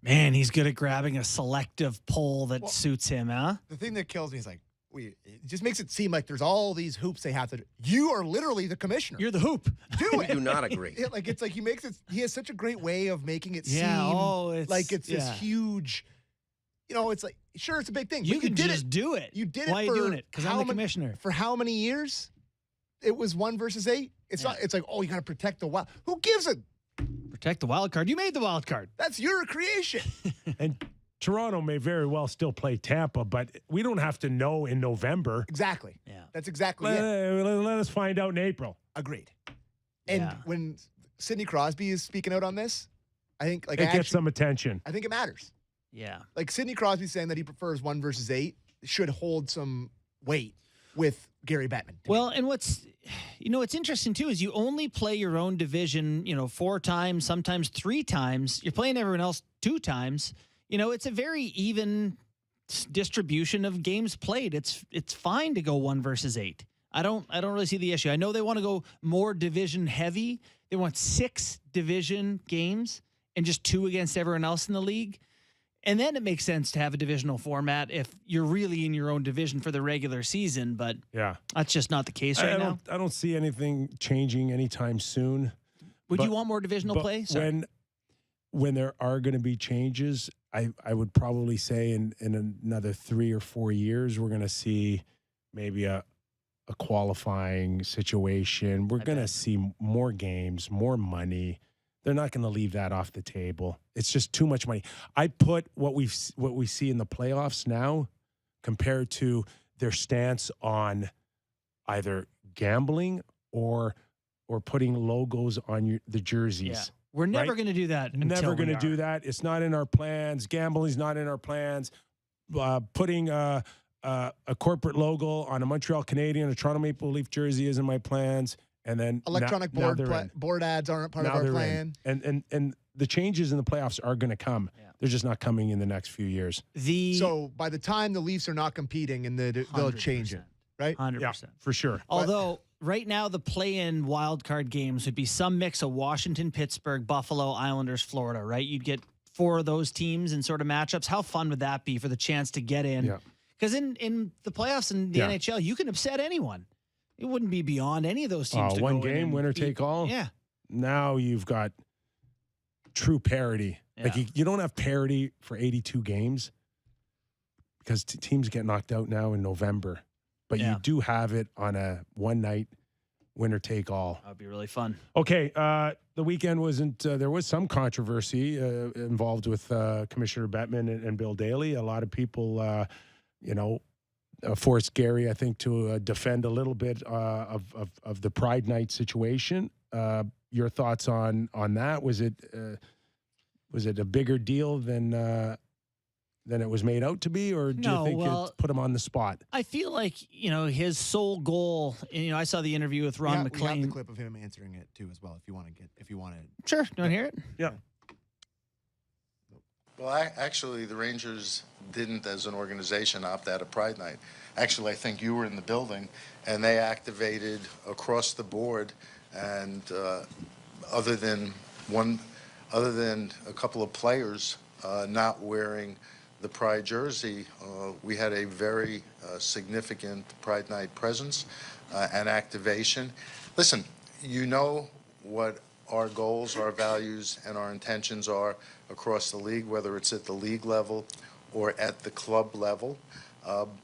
Man, he's good at grabbing a selective poll that suits him, huh? The thing that kills me is it just makes it seem like there's all these hoops they have to do. You are literally the commissioner. You're the hoop. Do it. Do not agree. He has such a great way of making it seem like it's this huge, it's like, sure, it's a big thing. You can just do it. You did it. Why are you doing it? Because I'm the commissioner. For how many years? It was 1 versus 8. It's not, it's like, you got to protect the wild. Who gives it? Protect the wild card. You made the wild card. That's your creation. And Toronto may very well still play Tampa, but we don't have to know in November. Exactly. Yeah. That's exactly it. Let us find out in April. Agreed. And when Sidney Crosby is speaking out on this, I think it gets some attention. I think it matters. Yeah. Like Sidney Crosby saying that he prefers 1 versus 8 should hold some weight with Gary Bettman. Well, and what's interesting too is you only play your own division, 4 times, sometimes 3 times. You're playing everyone else 2 times. It's a very even distribution of games played. It's fine to go 1 versus 8. I don't really see the issue. I know they want to go more division heavy. They want 6 division games and just 2 against everyone else in the league. And then it makes sense to have a divisional format if you're really in your own division for the regular season. But that's just not the case right now. I don't see anything changing anytime soon. Would you want more divisional play? When there are going to be changes, I would probably say in another 3 or 4 years, we're going to see maybe a a qualifying situation. We're going to see more games, more money. They're not going to leave that off the table. It's just too much money. I put what we see in the playoffs now compared to their stance on either gambling or putting logos on the jerseys. Yeah. We're never going to do that. Never going to do that. It's not in our plans. Gambling's not in our plans. Putting a corporate logo on a Montreal Canadian, a Toronto Maple Leaf jersey is in my plans. And then electronic board ads aren't part of our plan. And the changes in the playoffs are going to come. Yeah. They're just not coming in the next few years. So by the time the Leafs are not competing, and they'll change it, right? 100%. Yeah, for sure. Although right now the play-in wildcard games would be some mix of Washington, Pittsburgh, Buffalo, Islanders, Florida, right? You'd get 4 of those teams in sort of matchups. How fun would that be for the chance to get in? Yeah. Because in the playoffs in the NHL, you can upset anyone. It wouldn't be beyond any of those teams to one go in game, and winner beat. take all. Yeah. Now you've got true parity. Yeah. Like you don't have parity for 82 games because teams get knocked out now in November. But you do have it on a one night winner take all. That would be really fun. Okay, the weekend wasn't. There was some controversy involved with Commissioner Bettman and Bill Daley. A lot of people, forced Gary, I think, to defend a little bit of the Pride Night situation. Your thoughts on that? Was it a bigger deal than it was made out to be, or do you think it put him on the spot? I feel like his sole goal. I saw the interview with Ron McLean. We have the clip of him answering it too, as well. If you want to. Sure, do you want to hear it? Yeah. Well, actually, the Rangers didn't, as an organization, opt out of Pride Night. Actually, I think you were in the building, and they activated across the board. And other than a couple of players not wearing the Pride jersey, we had a very significant Pride Night presence and activation. Listen, you know what our goals, our values, and our intentions are across the league, whether it's at the league level or at the club level.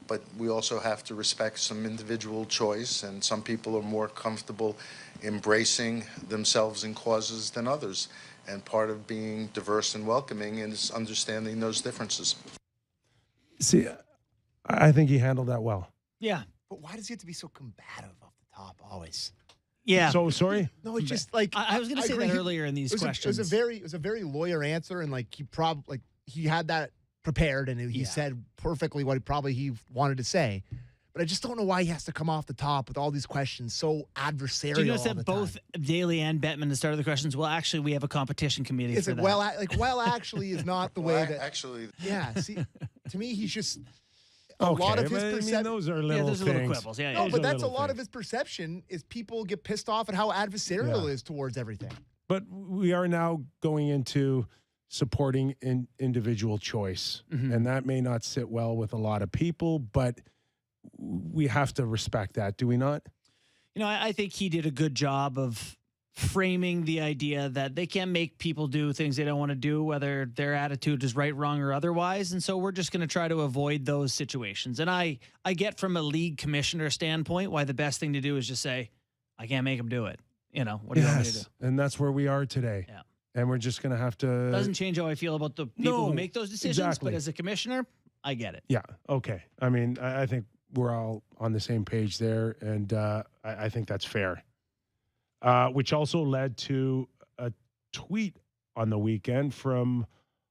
But we also have to respect some individual choice, and some people are more comfortable embracing themselves in causes than others. And part of being diverse and welcoming is understanding those differences. See, I think he handled that well. Yeah. But why does he have to be so combative off the top always? Yeah. So sorry. No, it's just like I was going to say that earlier in these questions. It was a very lawyer answer, and he had that prepared, and he said perfectly what he wanted to say. But I just don't know why he has to come off the top with all these questions so adversarial. Do you notice that both Daly and Bettman, at the start of the questions, well, actually, we have a competition committee for that. Actually is not the way that. Actually. Yeah. See, to me, he's just. A lot of his perception. Those are little those things. are little quibbles. Yeah, no, but that's a lot of his perception is people get pissed off at how adversarial it is towards everything. But we are now going into supporting individual choice, and that may not sit well with a lot of people, but we have to respect that, do we not? I think he did a good job of framing the idea that they can't make people do things they don't want to do, whether their attitude is right, wrong, or otherwise. And so we're just going to try to avoid those situations. And I get from a league commissioner standpoint why the best thing to do is just say, I can't make them do it. What do you want me to do? And that's where we are today. Yeah. And we're just going to have to... Doesn't change how I feel about the people who make those decisions, but as a commissioner, I get it. Yeah, okay. I mean, I think we're all on the same page there, and I think that's fair. Which also led to a tweet on the weekend from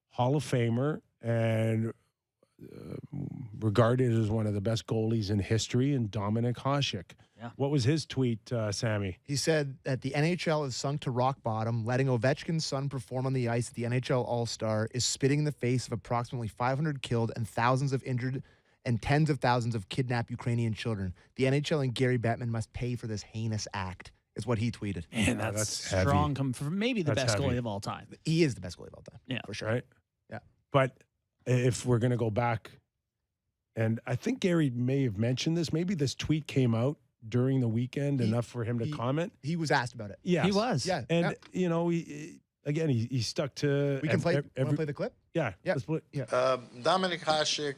Hall of Famer and regarded as one of the best goalies in history, and Dominik Hasek. Yeah. What was his tweet, Sammy? He said that the NHL has sunk to rock bottom. Letting Ovechkin's son perform on the ice at the NHL All-Star is spitting in the face of approximately 500 killed and thousands of injured and tens of thousands of kidnapped Ukrainian children. The NHL and Gary Bettman must pay for this heinous act. Is what he tweeted. Man, that's strong. Come from maybe the best goalie of all time. He is the best goalie of all time. Yeah, for sure. Right? Yeah. But if we're going to go back, and I think Gary may have mentioned this, maybe this tweet came out during the weekend enough for him to comment. He was asked about it. Yes. He was. Yeah. And, he stuck to... We can play, want to play the clip? Yeah. Yeah. Let's play, yeah. Dominik Hasek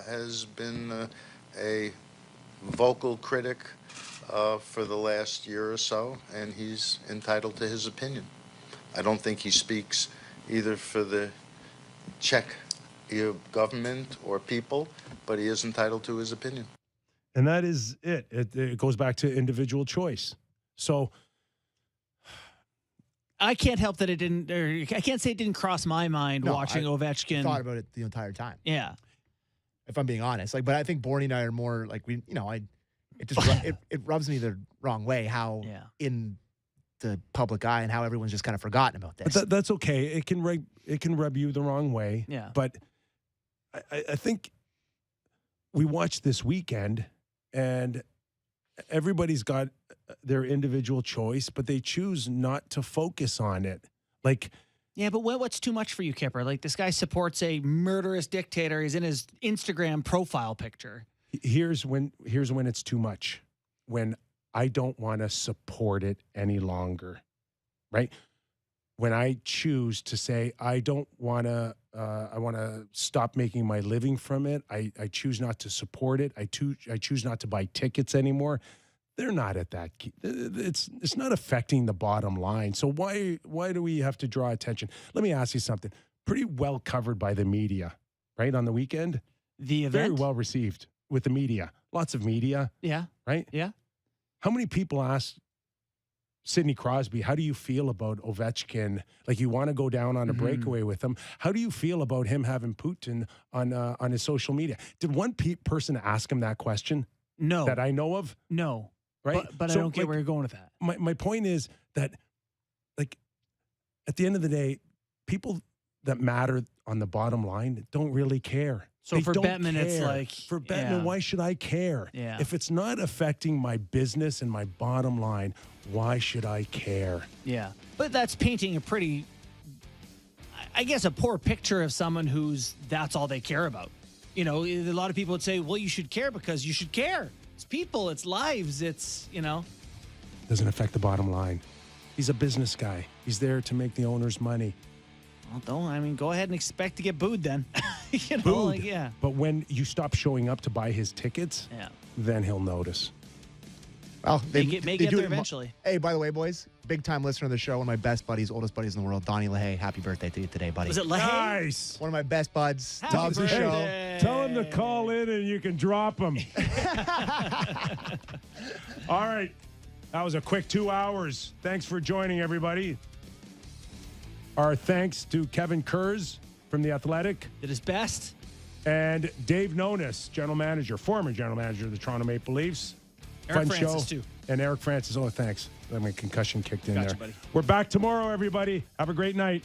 has been a vocal critic for the last year or so, and he's entitled to his opinion. I don't think he speaks either for the Czech government or people, but he is entitled to his opinion. And that is it. It goes back to individual choice. So I can't help that it didn't, or I can't say it didn't cross my mind watching Ovechkin. I thought about it the entire time. Yeah. If I'm being honest. But I think Bourne and I are more like, it just, it rubs me the wrong way how in the public eye and how everyone's just kind of forgotten about this. But that's okay. It can rub you the wrong way. Yeah. But I think we watched this weekend and everybody's got their individual choice, but they choose not to focus on it. Yeah, but what's too much for you, Kyper? Like, this guy supports a murderous dictator. He's in his Instagram profile picture. Here's when it's too much. When I don't want to support it any longer, right? When I choose to say I don't want to, I want to stop making my living from it. I choose not to support it. I choose not to buy tickets anymore. They're not at that. It's not affecting the bottom line. So why do we have to draw attention? Let me ask you something. Pretty well covered by the media, right? On the weekend, the event, very well received with the media. Lots of media. Yeah. Right. Yeah. How many people asked Sidney Crosby, how do you feel about Ovechkin? Like, you want to go down on a breakaway with him. How do you feel about him having Putin on his social media? Did one person ask him that question? No. That I know of? No. Right? But I don't get where you're going with that. My point is that, like, at the end of the day, people that matter on the bottom line don't really care. So They for don't Bettman, it's care. like... For Bettman, why should I care? Yeah. If it's not affecting my business and my bottom line, why should I care? Yeah. But that's painting a pretty, I guess, a poor picture of someone that's all they care about. You know, a lot of people would say, well, you should care because you should care. It's people, it's lives, it's. Doesn't affect the bottom line. He's a business guy. He's there to make the owners money. Well, go ahead and expect to get booed then. Booed. But when you stop showing up to buy his tickets, Yeah. then he'll notice. Well, May get there eventually. Hey, by the way, boys, big time listener of the show, one of my best buddies, oldest buddies in the world, Donnie LaHaye. Happy birthday to you today, buddy. Was it LaHaye? Nice. One of my best buds. Happy Loves the show. birthday. Tell him to call in and you can drop him. All right. That was a quick 2 hours. Thanks for joining, everybody. Our thanks to Kevin Kurz from The Athletic. Did his best. And Dave Nonis, former general manager of the Toronto Maple Leafs. Eric Fun Francis, show. too. And Eric Francis. Oh, thanks. My concussion kicked in Gotcha, there. buddy. We're back tomorrow, everybody. Have a great night.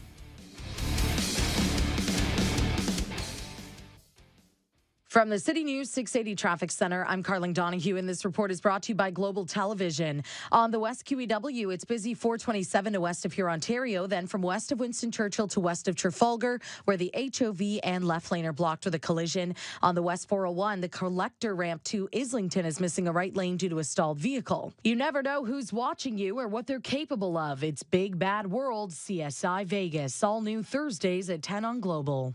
From the City News 680 Traffic Center, I'm Carling Donahue, and this report is brought to you by Global Television. On the West QEW, it's busy 427 to west of Huron-Ontario, then from west of Winston Churchill to west of Trafalgar, where the HOV and left lane are blocked with a collision. On the West 401, the collector ramp to Islington is missing a right lane due to a stalled vehicle. You never know who's watching you or what they're capable of. It's Big Bad World, CSI Vegas, all new Thursdays at 10 on Global.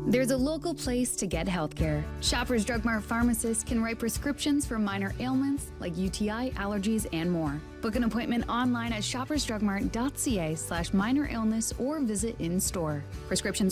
There's a local place to get healthcare. Shoppers Drug Mart pharmacists can write prescriptions for minor ailments like UTI, allergies, and more. Book an appointment online at shoppersdrugmart.ca/minor illness or visit in store. Prescriptions